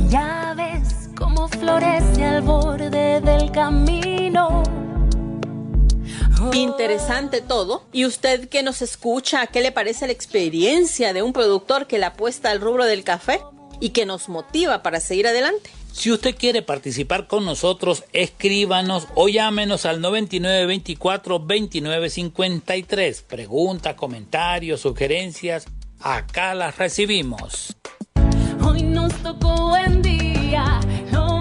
Ya ves cómo florece al borde del camino. Interesante todo. ¿Y usted que nos escucha, qué le parece la experiencia de un productor que le apuesta al rubro del café y que nos motiva para seguir adelante? Si usted quiere participar con nosotros, escríbanos o llámenos al 9924-2953. Preguntas, comentarios, sugerencias, acá las recibimos. Hoy nos tocó buen día.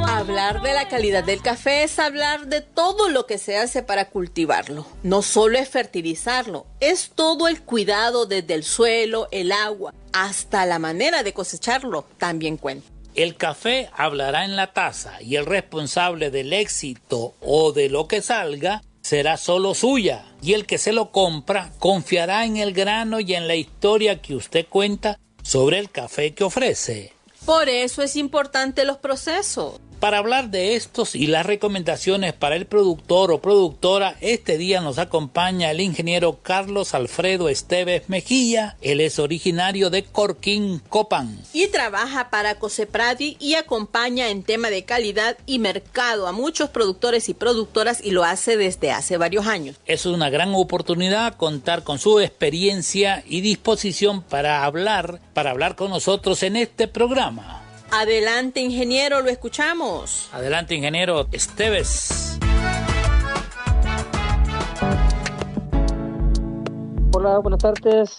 Hablar de la calidad del café es hablar de todo lo que se hace para cultivarlo. No solo es fertilizarlo, es todo el cuidado desde el suelo, el agua, hasta la manera de cosecharlo también cuenta. El café hablará en la taza y el responsable del éxito o de lo que salga será solo suya. Y el que se lo compra confiará en el grano y en la historia que usted cuenta sobre el café que ofrece. Por eso es importante los procesos. Para hablar de estos y las recomendaciones para el productor o productora, este día nos acompaña el ingeniero Carlos Alfredo Esteves Mejía. Él es originario de Corquín, Copán. Y trabaja para Cosepradi y acompaña en tema de calidad y mercado a muchos productores y productoras y lo hace desde hace varios años. Es una gran oportunidad contar con su experiencia y disposición para hablar con nosotros en este programa. Adelante, ingeniero, lo escuchamos. Adelante, ingeniero Esteves. Hola, buenas tardes.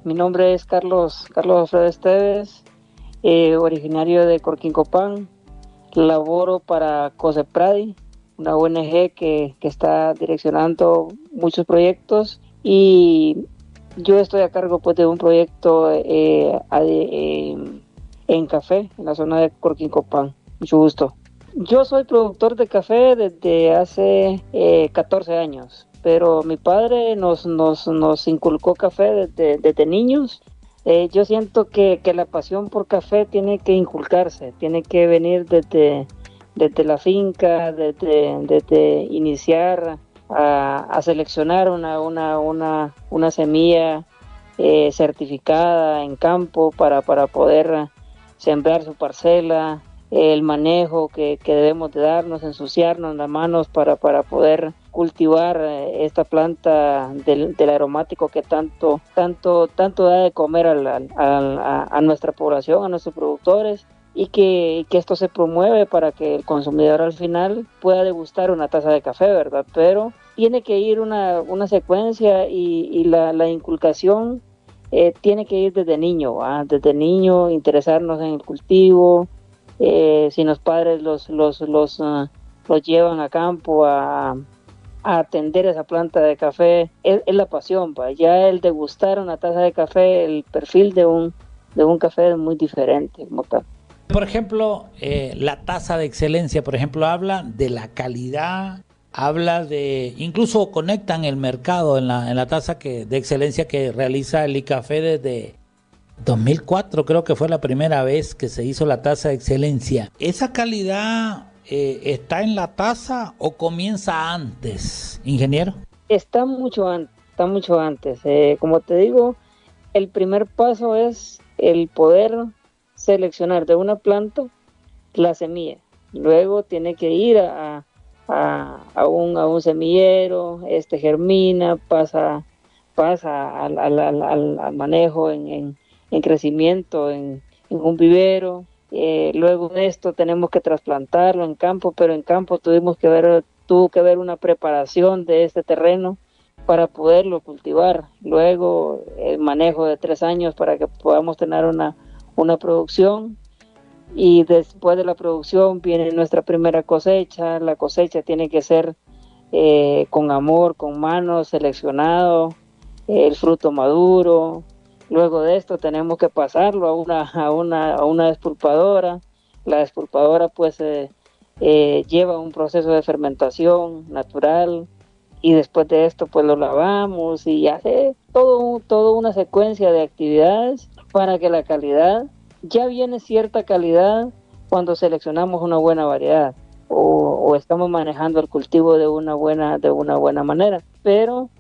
Mi nombre es Carlos Alfredo Esteves, originario de Corquín, Copán. Laboro para Cosepradi, una ONG que está direccionando muchos proyectos y yo estoy a cargo pues de un proyecto en café, en la zona de Corquín, Copán. Mucho gusto. Yo soy productor de café desde hace 14 años, pero mi padre nos inculcó café desde niños. Yo siento que la pasión por café tiene que inculcarse, tiene que venir desde la finca, desde iniciar a seleccionar una semilla certificada en campo para poder sembrar su parcela, el manejo que debemos de darnos, ensuciarnos las manos para poder cultivar esta planta del aromático que tanto da de comer a nuestra población, a nuestros productores, y que esto se promueve para que el consumidor al final pueda degustar una taza de café, ¿verdad? Pero tiene que ir una secuencia y la inculcación tiene que ir desde niño, ¿va? Desde niño interesarnos en el cultivo. Si los padres los llevan a campo a atender esa planta de café, es la pasión, ¿va? Ya el degustar una taza de café, el perfil de un café es muy diferente, como tal. Por ejemplo, la taza de excelencia, por ejemplo, habla de la calidad, habla de, incluso conectan el mercado en la taza de excelencia que realiza el ICAFE desde 2004, creo que fue la primera vez que se hizo la taza de excelencia. ¿Esa calidad está en la taza o comienza antes, ingeniero? Está mucho antes. Como te digo, el primer paso es el poder seleccionar de una planta la semilla. Luego tiene que ir a un semillero, germina, pasa al manejo en crecimiento en un vivero. Luego de esto tenemos que trasplantarlo en campo, pero en campo tuvo que ver una preparación de este terreno para poderlo cultivar. Luego el manejo de 3 años para que podamos tener una producción, y después de la producción viene nuestra primera cosecha. La cosecha tiene que ser con amor, con manos, seleccionado, el fruto maduro. Luego de esto tenemos que pasarlo a una despulpadora. La despulpadora pues lleva un proceso de fermentación natural, y después de esto pues lo lavamos y hace todo una secuencia de actividades para que la calidad, ya viene cierta calidad cuando seleccionamos una buena variedad o estamos manejando el cultivo de una buena manera. Pero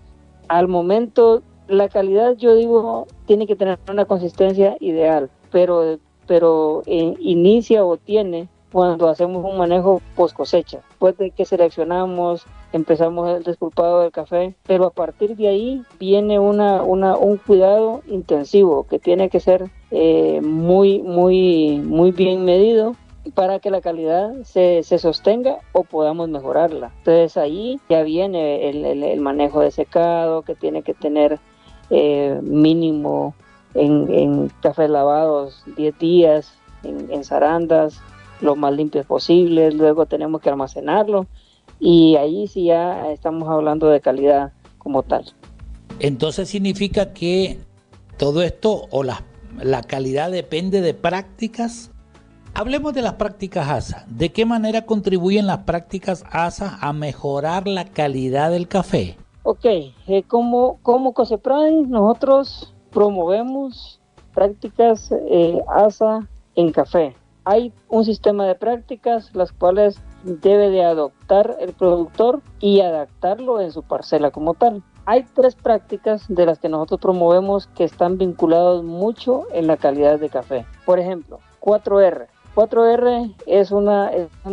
al momento la calidad, yo digo, tiene que tener una consistencia ideal, pero inicia o tiene cuando hacemos un manejo post cosecha. Después de que seleccionamos, empezamos el despulpado del café, pero a partir de ahí viene un cuidado intensivo que tiene que ser muy bien medido para que la calidad se sostenga o podamos mejorarla. Entonces ahí ya viene el manejo de secado, que tiene que tener mínimo en cafés lavados 10 días, en zarandas, lo más limpios posibles. Luego tenemos que almacenarlo, y ahí sí ya estamos hablando de calidad como tal. Entonces significa que todo esto o la calidad depende de prácticas. Hablemos de las prácticas ASA. ¿De qué manera contribuyen las prácticas ASA a mejorar la calidad del café? Ok, como COSEPRAN nosotros promovemos prácticas ASA en café. Hay un sistema de prácticas las cuales debe de adoptar el productor y adaptarlo en su parcela como tal. Hay 3 prácticas de las que nosotros promovemos que están vinculadas mucho en la calidad de café. Por ejemplo, 4R. 4R es una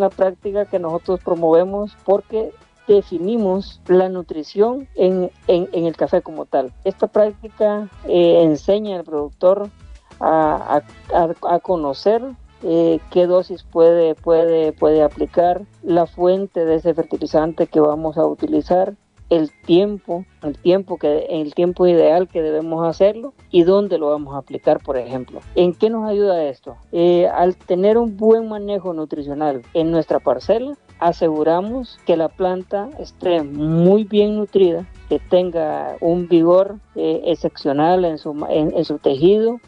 práctica que nosotros promovemos porque definimos la nutrición en el café como tal. Esta práctica enseña al productor a conocer qué dosis puede aplicar, la fuente de ese fertilizante que vamos a utilizar, el tiempo ideal que debemos hacerlo y dónde lo vamos a aplicar, por ejemplo. ¿En qué nos ayuda esto? Al tener un buen manejo nutricional en nuestra parcela, aseguramos que la planta esté muy bien nutrida, que tenga un vigor excepcional en su tejido.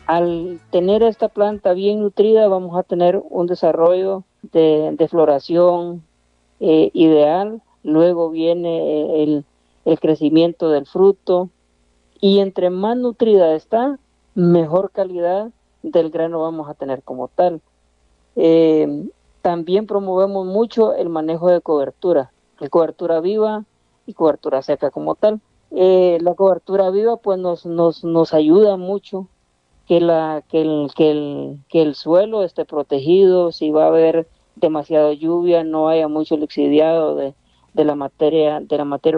Al tener esta planta bien nutrida, vamos a tener un desarrollo de floración ideal. Luego viene el crecimiento del fruto, y entre más nutrida está, mejor calidad del grano vamos a tener como tal. También promovemos mucho el manejo de cobertura viva y cobertura seca como tal. La cobertura viva pues nos ayuda mucho que el suelo esté protegido. Si va a haber demasiada lluvia, no haya mucho lixiviado la materia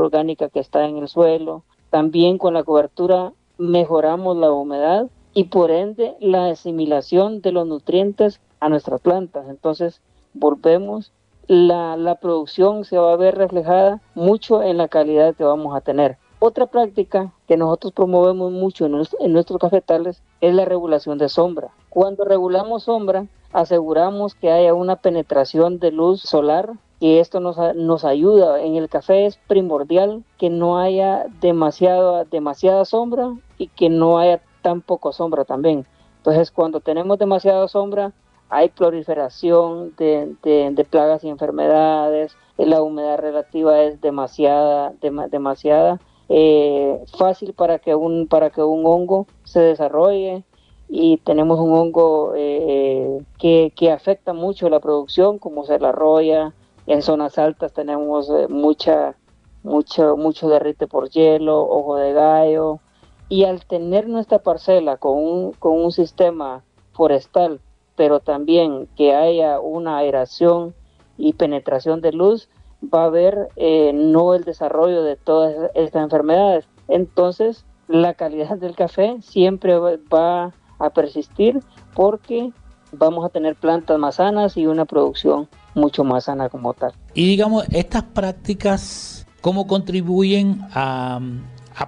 orgánica que está en el suelo. También con la cobertura mejoramos la humedad y por ende la asimilación de los nutrientes a nuestras plantas. Entonces volvemos, la producción se va a ver reflejada mucho en la calidad que vamos a tener. Otra práctica que nosotros promovemos mucho en nuestros cafetales es la regulación de sombra. Cuando regulamos sombra, aseguramos que haya una penetración de luz solar, y esto nos ayuda. En el café es primordial que no haya demasiada sombra y que no haya tan poco sombra también. Entonces, cuando tenemos demasiada sombra, hay proliferación de plagas y enfermedades, la humedad relativa es demasiada fácil para que un hongo se desarrolle, y tenemos un hongo que afecta mucho la producción, como se la roya. En zonas altas tenemos mucho derrite por hielo, ojo de gallo, y al tener nuestra parcela con un sistema forestal, pero también que haya una aeración y penetración de luz, va a haber no el desarrollo de todas estas enfermedades. Entonces la calidad del café siempre va a persistir, porque vamos a tener plantas más sanas y una producción mucho más sana como tal. Y digamos, estas prácticas, ¿cómo contribuyen a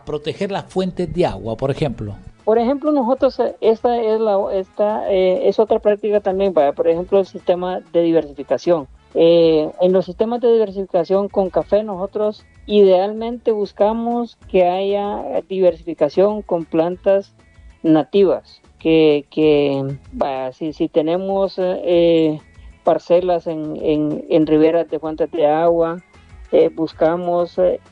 proteger las fuentes de agua, por ejemplo? Por ejemplo, nosotros, esta es otra práctica también, por ejemplo, el sistema de diversificación. En los sistemas de diversificación con café, nosotros idealmente buscamos que haya diversificación con plantas nativas, si tenemos parcelas en riberas de fuentes de agua,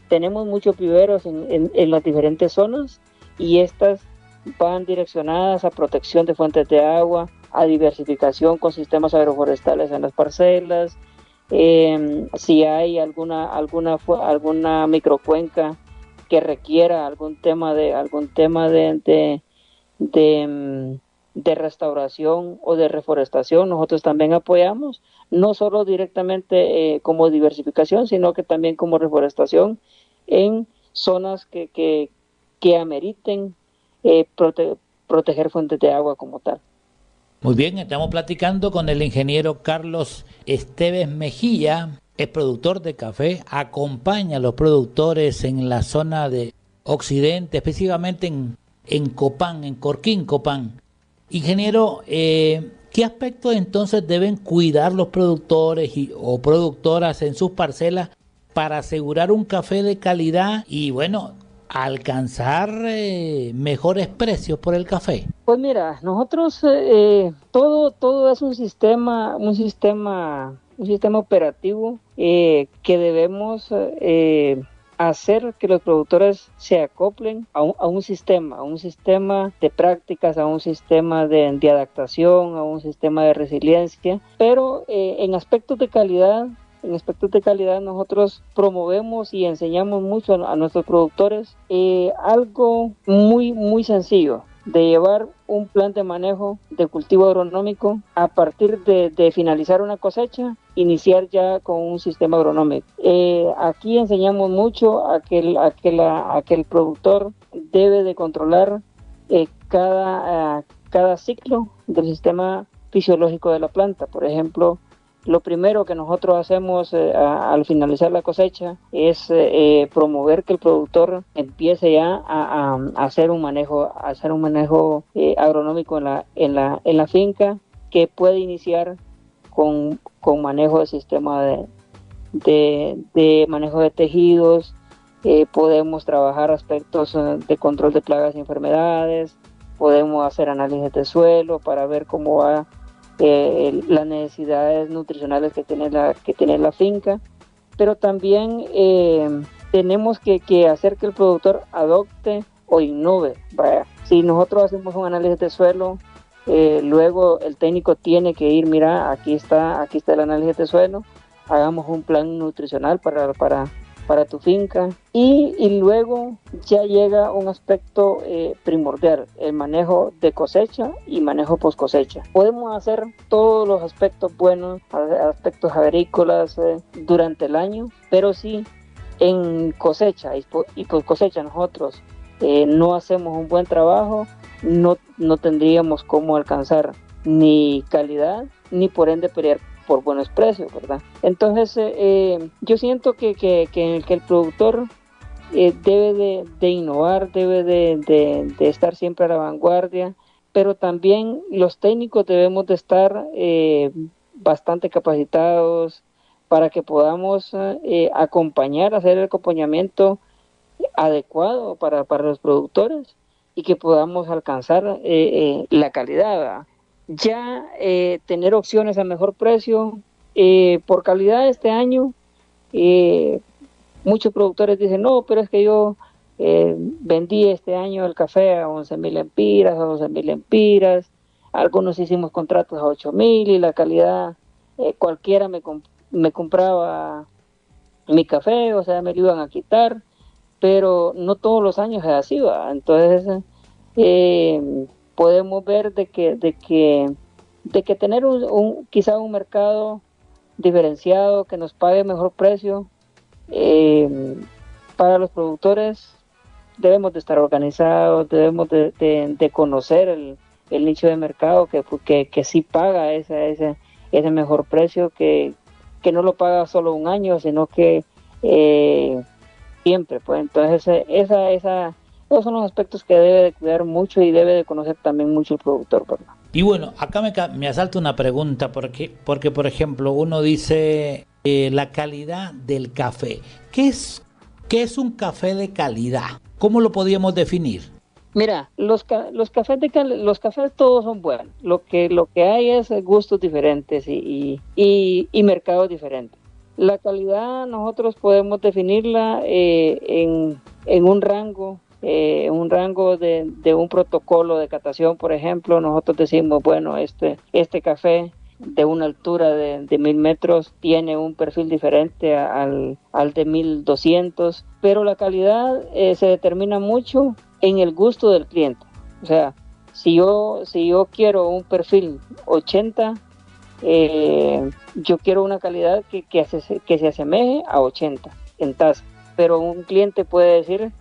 tenemos muchos viveros en las diferentes zonas, y estas van direccionadas a protección de fuentes de agua, a diversificación con sistemas agroforestales en las parcelas. Si hay alguna microcuenca que requiera algún tema de restauración o de reforestación, nosotros también apoyamos, no solo directamente como diversificación, sino que también como reforestación en zonas que ameriten proteger fuentes de agua como tal. Muy bien, estamos platicando con el ingeniero Carlos Esteves Mejía, es productor de café, acompaña a los productores en la zona de Occidente, específicamente en Copán, en Corquín, Copán. Ingeniero, ¿qué aspectos entonces deben cuidar los productores o productoras en sus parcelas para asegurar un café de calidad y, bueno, alcanzar mejores precios por el café? Pues mira, nosotros todo es un sistema operativo que debemos hacer que los productores se acoplen a un sistema de prácticas, a un sistema de adaptación, a un sistema de resiliencia, pero en aspectos de calidad nosotros promovemos y enseñamos mucho a nuestros productores algo muy, muy sencillo, de llevar un plan de manejo de cultivo agronómico a partir de finalizar una cosecha, iniciar ya con un sistema agronómico. Aquí enseñamos mucho a que el productor debe de controlar cada ciclo del sistema fisiológico de la planta. Por ejemplo, lo primero que nosotros hacemos al finalizar la cosecha es promover que el productor empiece ya a hacer un manejo agronómico en la finca, que puede iniciar con manejo de sistema de manejo de tejidos. Podemos trabajar aspectos de control de plagas y enfermedades, podemos hacer análisis de suelo para ver cómo va las necesidades nutricionales que tiene la finca, pero también tenemos que hacer que el productor adopte o innove. Si nosotros hacemos un análisis de suelo, luego el técnico tiene que ir, mira, aquí está el análisis de suelo, hagamos un plan nutricional para para tu finca, y luego ya llega un aspecto primordial, el manejo de cosecha y manejo post cosecha. Podemos hacer todos los aspectos buenos, aspectos agrícolas durante el año, pero si en cosecha y post cosecha nosotros no hacemos un buen trabajo, no tendríamos cómo alcanzar ni calidad ni por ende pelear por buenos precios, ¿verdad? Entonces yo siento que el productor debe de innovar, debe de estar siempre a la vanguardia, pero también los técnicos debemos de estar bastante capacitados para que podamos hacer el acompañamiento adecuado para los productores y que podamos alcanzar la calidad, ¿verdad? Ya tener opciones a mejor precio por calidad este año. Muchos productores dicen, no, pero es que yo vendí este año el café a 11,000 lempiras, a 12,000 lempiras, algunos hicimos contratos a 8,000 y la calidad cualquiera me compraba mi café, o sea, me lo iban a quitar, pero no todos los años es así, ¿va? Entonces podemos ver de que tener quizá un mercado diferenciado que nos pague mejor precio para los productores, debemos de estar organizados, debemos de conocer el nicho de mercado que sí paga ese mejor precio, que no lo paga solo un año, sino que siempre, pues. Entonces esos son los aspectos que debe de cuidar mucho y debe de conocer también mucho el productor, ¿verdad? Y bueno, acá me asalta una pregunta, porque por ejemplo, uno dice la calidad del café. ¿Qué es un café de calidad? ¿Cómo lo podríamos definir? Mira, los cafés todos son buenos. Lo que hay es gustos diferentes y mercados diferentes. La calidad nosotros podemos definirla en un rango. Un rango de un protocolo de catación, por ejemplo, nosotros decimos, bueno, este café de una altura de 1,000 metros tiene un perfil diferente al de 1,200, pero la calidad se determina mucho en el gusto del cliente. O sea, si yo quiero un perfil 80, yo quiero una calidad que se asemeje a 80 en taza, pero un cliente puede decir,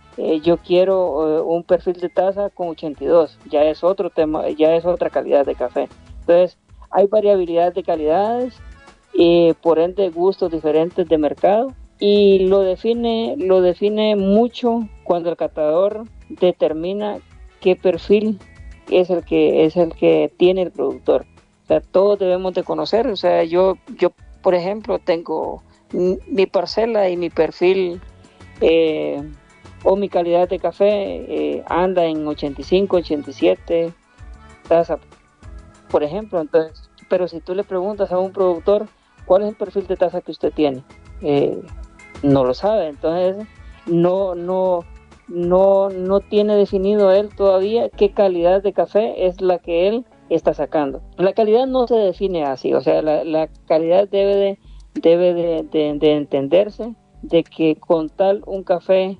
yo quiero un perfil de taza con 82, ya es otro tema, ya es otra calidad de café. Entonces hay variabilidad de calidades, por ende gustos diferentes de mercado, y lo define mucho cuando el catador determina qué perfil es el que tiene el productor. O sea, todos debemos de conocer. O sea, yo por ejemplo tengo mi parcela y mi perfil o mi calidad de café anda en 85, 87 taza, por ejemplo. Entonces, pero si tú le preguntas a un productor cuál es el perfil de taza que usted tiene, no lo sabe. Entonces no tiene definido él todavía qué calidad de café es la que él está sacando. La calidad no se define así. O sea, la calidad debe de entenderse de que con tal un café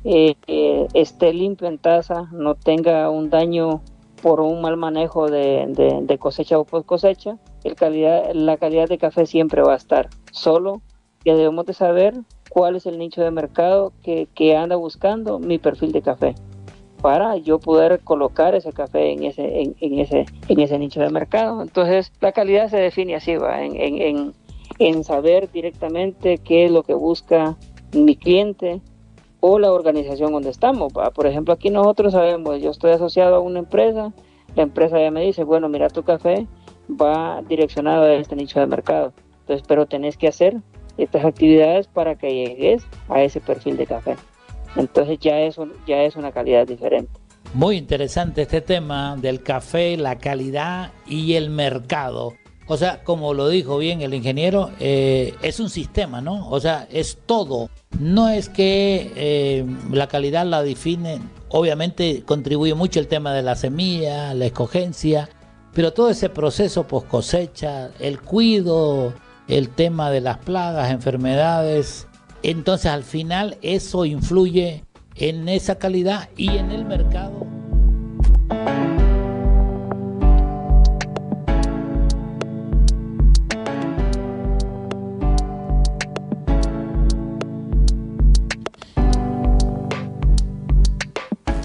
esté limpio en taza, no tenga un daño por un mal manejo de cosecha o post cosecha, la calidad de café siempre va a estar. Solo que debemos de saber cuál es el nicho de mercado que anda buscando mi perfil de café, para yo poder colocar ese café en ese nicho de mercado. Entonces la calidad se define así, ¿va? En saber directamente qué es lo que busca mi cliente o la organización donde estamos, ¿va? Por ejemplo, aquí nosotros sabemos, yo estoy asociado a una empresa, la empresa ya me dice, bueno, mira, tu café va direccionado a este nicho de mercado, entonces, pero tenés que hacer estas actividades para que llegues a ese perfil de café. Entonces ya es una calidad diferente. Muy interesante este tema del café, la calidad y el mercado. O sea, como lo dijo bien el ingeniero, es un sistema, ¿no? O sea, es todo. No es que la calidad la define, obviamente contribuye mucho el tema de la semilla, la escogencia, pero todo ese proceso post cosecha, el cuidado, el tema de las plagas, enfermedades, Entonces al final eso influye en esa calidad y en el mercado.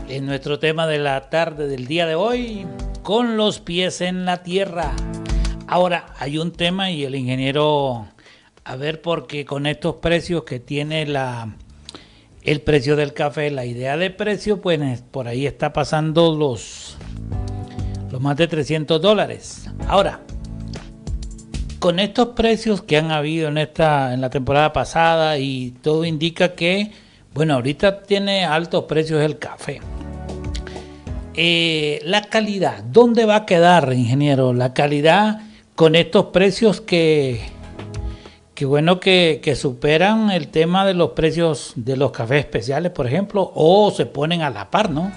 En nuestro tema de la tarde del día de hoy, con los pies en la tierra. Ahora hay un tema y el ingeniero, a ver, porque con estos precios que tiene el precio del café, la idea de precio, pues por ahí está pasando los más de $300. Ahora, con estos precios que han habido en la temporada pasada y todo indica que, bueno, ahorita tiene altos precios el café. La calidad, ¿dónde va a quedar, ingeniero? La calidad con estos precios que superan el tema de los precios de los cafés especiales, por ejemplo, o se ponen a la par, ¿no?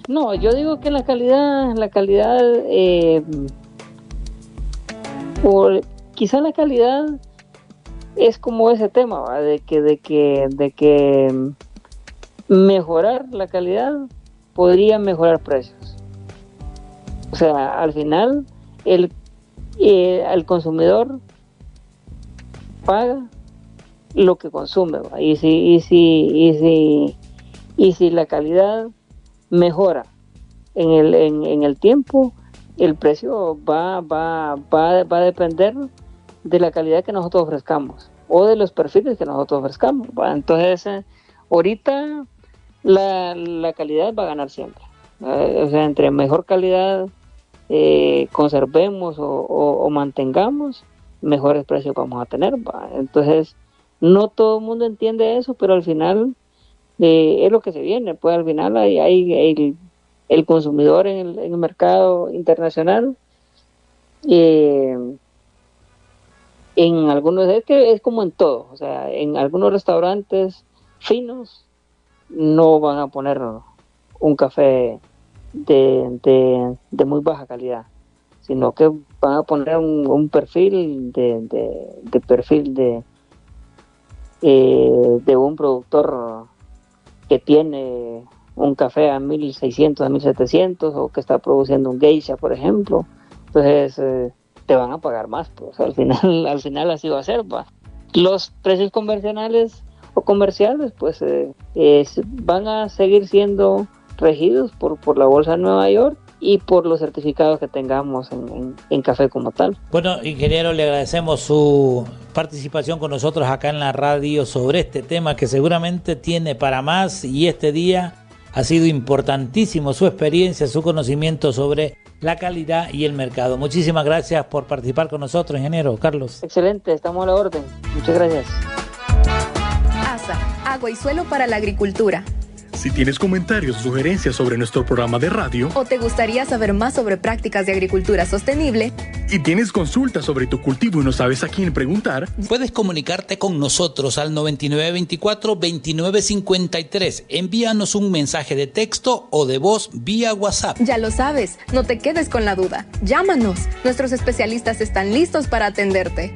No, yo digo que la calidad, quizá la calidad es como ese tema, ¿va? de que mejorar la calidad podría mejorar precios. O sea, al final el consumidor paga lo que consume, ¿va? Y si la calidad mejora en el tiempo, el precio va a depender de la calidad que nosotros ofrezcamos o de los perfiles que nosotros ofrezcamos, ¿va? Entonces ahorita la calidad va a ganar siempre. O sea, entre mejor calidad conservemos o mantengamos, mejores precios vamos a tener, ¿va? Entonces no todo el mundo entiende eso, pero al final es lo que se viene. Pues al final hay el consumidor en el mercado internacional, en algunos, es que es como en todo, o sea, en algunos restaurantes finos no van a poner un café de muy baja calidad, sino que van a poner un perfil de un productor que tiene un café a 1.600, a 1.700, o que está produciendo un geisha, por ejemplo. Entonces te van a pagar más, pues al final así va a ser, ¿va? Los precios convencionales o comerciales pues van a seguir siendo regidos por la Bolsa de Nueva York y por los certificados que tengamos en café como tal. Bueno, ingeniero, le agradecemos su participación con nosotros acá en la radio sobre este tema que seguramente tiene para más, y este día ha sido importantísimo su experiencia, su conocimiento sobre la calidad y el mercado. Muchísimas gracias por participar con nosotros, ingeniero Carlos. Excelente, estamos a la orden. Muchas gracias. ASA, agua y suelo para la agricultura. Si tienes comentarios o sugerencias sobre nuestro programa de radio, o te gustaría saber más sobre prácticas de agricultura sostenible, y tienes consultas sobre tu cultivo y no sabes a quién preguntar, puedes comunicarte con nosotros al 9924-2953. Envíanos un mensaje de texto o de voz vía WhatsApp. Ya lo sabes, no te quedes con la duda. Llámanos, nuestros especialistas están listos para atenderte.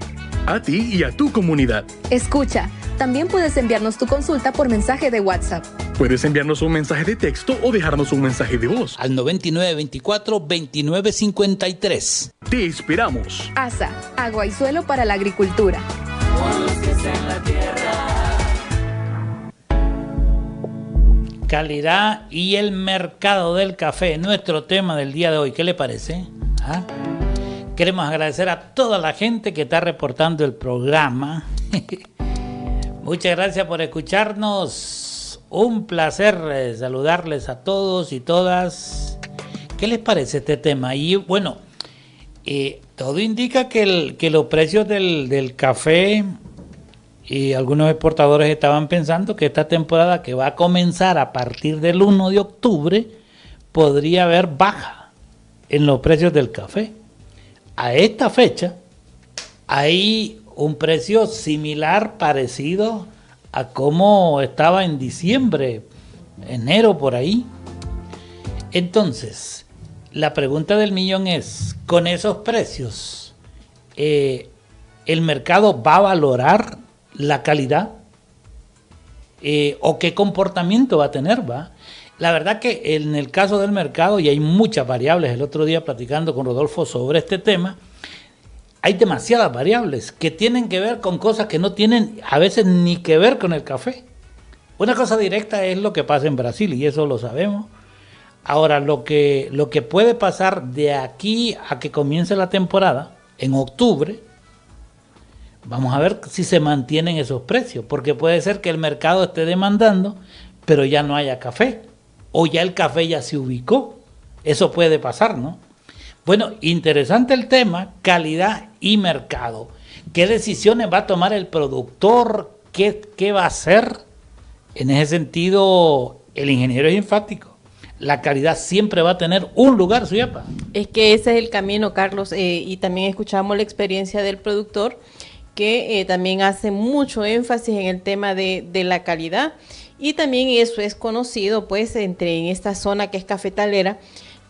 A ti y a tu comunidad. Escucha, también puedes enviarnos tu consulta por mensaje de WhatsApp. Puedes enviarnos un mensaje de texto o dejarnos un mensaje de voz. Al 9924-2953. Te esperamos. ASA, agua y suelo para la agricultura. Calidad y el mercado del café, nuestro tema del día de hoy. ¿Qué le parece? ¿Ah? Queremos agradecer a toda la gente que está reportando el programa. Muchas gracias por escucharnos. Un placer saludarles a todos y todas. ¿Qué les parece este tema? Y bueno, todo indica que los precios del café, y algunos exportadores estaban pensando que esta temporada, que va a comenzar a partir del 1 de octubre, podría haber baja en los precios del café. A esta fecha hay un precio similar, parecido a cómo estaba en diciembre, enero, por ahí. Entonces, la pregunta del millón es, con esos precios, ¿el mercado va a valorar la calidad? ¿O qué comportamiento va a tener? ¿Va? La verdad que en el caso del mercado, y hay muchas variables, el otro día platicando con Rodolfo sobre este tema, hay demasiadas variables que tienen que ver con cosas que no tienen a veces ni que ver con el café. Una cosa directa es lo que pasa en Brasil, y eso lo sabemos. Ahora, lo que puede pasar de aquí a que comience la temporada, en octubre, vamos a ver si se mantienen esos precios, porque puede ser que el mercado esté demandando, pero ya no haya café, o ya el café ya se ubicó. Eso puede pasar, ¿no? Bueno, interesante el tema, calidad y mercado. ¿Qué decisiones va a tomar el productor? ¿Qué va a hacer? En ese sentido, el ingeniero es enfático. La calidad siempre va a tener un lugar, Suyapa. Es que ese es el camino, Carlos, y también escuchamos la experiencia del productor, que también hace mucho énfasis en el tema de la calidad, y también eso es conocido pues en esta zona que es cafetalera,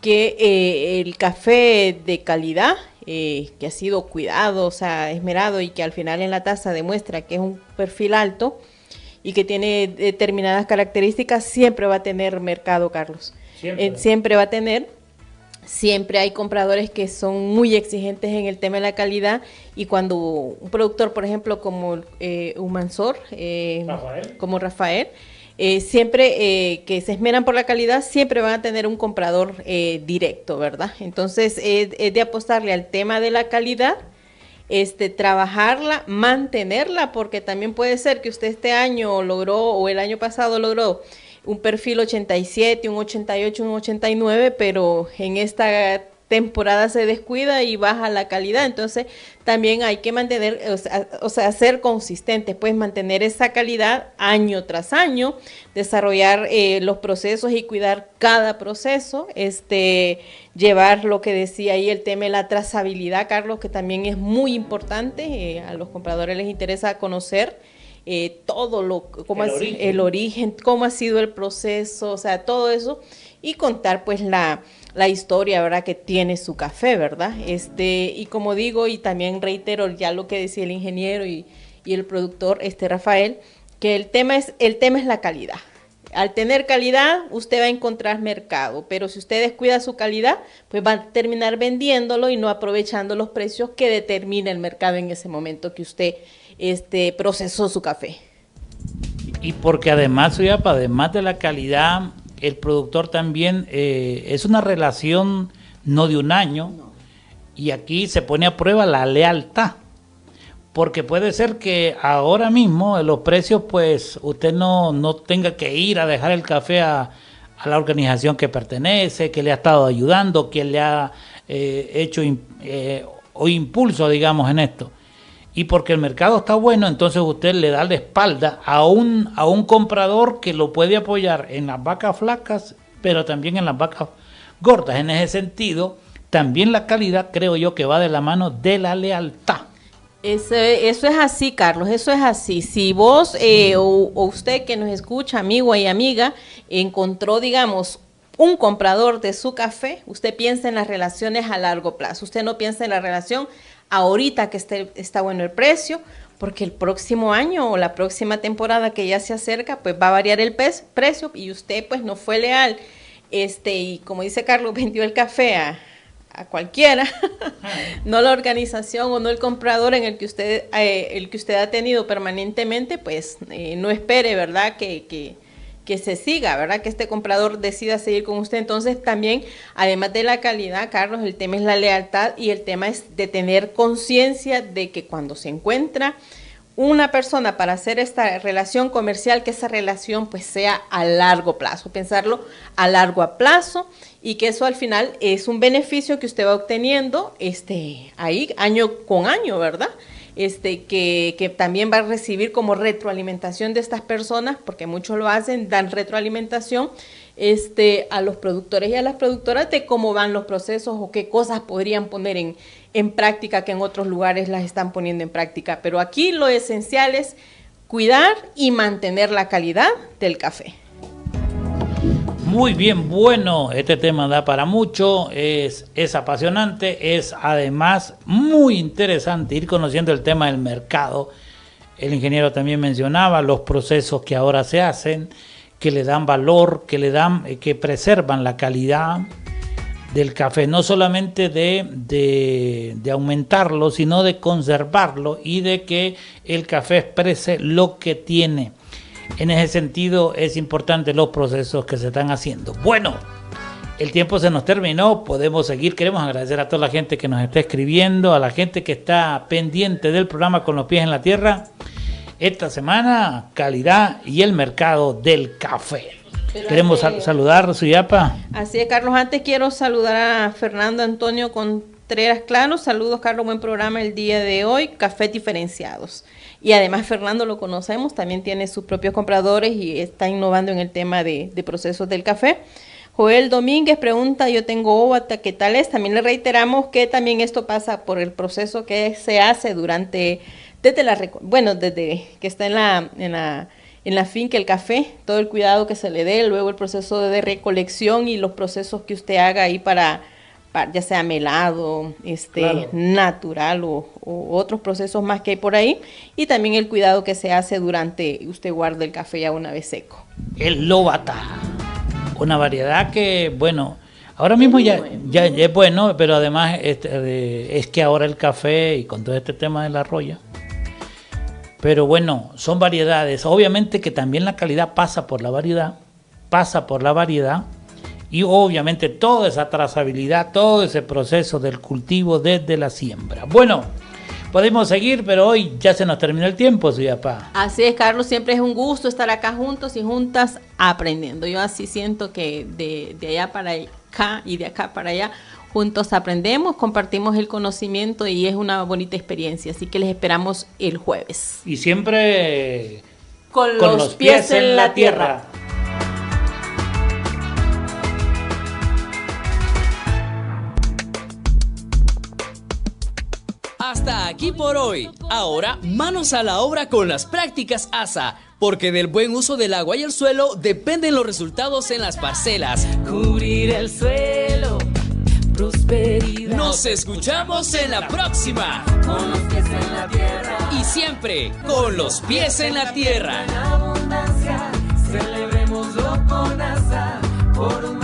que el café de calidad, que ha sido cuidado, o sea, esmerado, y que al final en la taza demuestra que es un perfil alto y que tiene determinadas características, siempre va a tener mercado, Carlos. Siempre va a tener. Siempre hay compradores que son muy exigentes en el tema de la calidad, y cuando un productor, por ejemplo, como Humansor, como Rafael, siempre que se esmeran por la calidad, siempre van a tener un comprador directo, ¿verdad? Entonces, es de apostarle al tema de la calidad, trabajarla, mantenerla, porque también puede ser que usted este año logró, o el año pasado logró, un perfil 87, un 88, un 89, pero en esta temporada se descuida y baja la calidad. Entonces también hay que mantener, o sea, ser consistentes, pues mantener esa calidad año tras año, desarrollar los procesos y cuidar cada proceso, llevar lo que decía ahí el tema de la trazabilidad, Carlos, que también es muy importante. A los compradores les interesa conocer todo el origen, cómo ha sido el proceso, o sea, todo eso, y contar pues la historia, ¿verdad?, que tiene su café, ¿verdad? Y como digo, y también reitero ya lo que decía el ingeniero y el productor, Rafael, que el tema es la calidad. Al tener calidad, usted va a encontrar mercado, pero si usted descuida su calidad, pues va a terminar vendiéndolo y no aprovechando los precios que determina el mercado en ese momento que usted procesó su café. Y porque además, además de la calidad, el productor también es una relación no de un año, y aquí se pone a prueba la lealtad, porque puede ser que ahora mismo los precios, pues usted no tenga que ir a dejar el café a la organización que pertenece, que le ha estado ayudando, que le ha hecho o impulso, digamos, en esto. Y porque el mercado está bueno, entonces usted le da la espalda a un comprador que lo puede apoyar en las vacas flacas, pero también en las vacas gordas. En ese sentido, también la calidad, creo yo, que va de la mano de la lealtad. Eso es así, Carlos, eso es así. Si vos o usted que nos escucha, amigo y amiga, encontró, digamos, un comprador de su café, usted piensa en las relaciones a largo plazo. Usted no piensa en la relación ahorita que está bueno el precio, porque el próximo año o la próxima temporada que ya se acerca, pues va a variar el precio, y usted pues no fue leal, y como dice Carlos, vendió el café a cualquiera, no la organización o no el comprador en el que usted ha tenido permanentemente, pues no espere, ¿verdad?, que se siga, ¿verdad?, que este comprador decida seguir con usted. Entonces también, además de la calidad, Carlos, el tema es la lealtad, y el tema es de tener conciencia de que cuando se encuentra una persona para hacer esta relación comercial, que esa relación pues sea a largo plazo, pensarlo a largo plazo, y que eso al final es un beneficio que usted va obteniendo ahí año con año, ¿verdad? Que también va a recibir como retroalimentación de estas personas, porque muchos lo hacen, dan retroalimentación a los productores y a las productoras de cómo van los procesos o qué cosas podrían poner en práctica que en otros lugares las están poniendo en práctica. Pero aquí lo esencial es cuidar y mantener la calidad del café. Muy bien, bueno, este tema da para mucho, es apasionante, es además muy interesante ir conociendo el tema del mercado. El ingeniero también mencionaba los procesos que ahora se hacen, que le dan valor, que preservan la calidad del café, no solamente de aumentarlo, sino de conservarlo y de que el café exprese lo que tiene. En ese sentido es importante los procesos que se están haciendo. Bueno, el tiempo se nos terminó, podemos seguir. Queremos agradecer a toda la gente que nos está escribiendo, a la gente que está pendiente del programa Con los Pies en la Tierra. Esta semana, calidad y el mercado del café. Queremos saludar, Suyapa. Así es, Carlos. Antes quiero saludar a Fernando Antonio Contreras Claro. Saludos, Carlos. Buen programa el día de hoy. Cafés diferenciados. Y además, Fernando lo conocemos. También tiene sus propios compradores y está innovando en el tema de procesos del café. Joel Domínguez pregunta, yo tengo óvata, ¿qué tal es? También le reiteramos que también esto pasa por el proceso que se hace desde que está en la finca el café, todo el cuidado que se le dé, luego el proceso de recolección y los procesos que usted haga ahí para ya sea melado, claro, natural o otros procesos más que hay por ahí, y también el cuidado que se hace durante usted guarda el café ya una vez seco. El lobata, una variedad que, bueno, ahora mismo ya es bueno, pero además es que ahora el café y con todo este tema del arroyo, pero bueno, son variedades. Obviamente que también la calidad pasa por la variedad, y obviamente toda esa trazabilidad, todo ese proceso del cultivo desde la siembra. Bueno, podemos seguir, pero hoy ya se nos terminó el tiempo, Suyapa. Así es, Carlos, siempre es un gusto estar acá juntos y juntas aprendiendo. Yo así siento que de allá para acá y de acá para allá juntos aprendemos, compartimos el conocimiento y es una bonita experiencia. Así que les esperamos el jueves. Y siempre con los pies en la tierra. Hasta aquí por hoy. Ahora, manos a la obra con las prácticas ASA, porque del buen uso del agua y el suelo dependen los resultados en las parcelas. Cubrir el suelo, prosperidad. Nos escuchamos en la próxima. Con los pies en la tierra. Y siempre con los pies en la tierra. En abundancia, celebrémoslo con ASA por un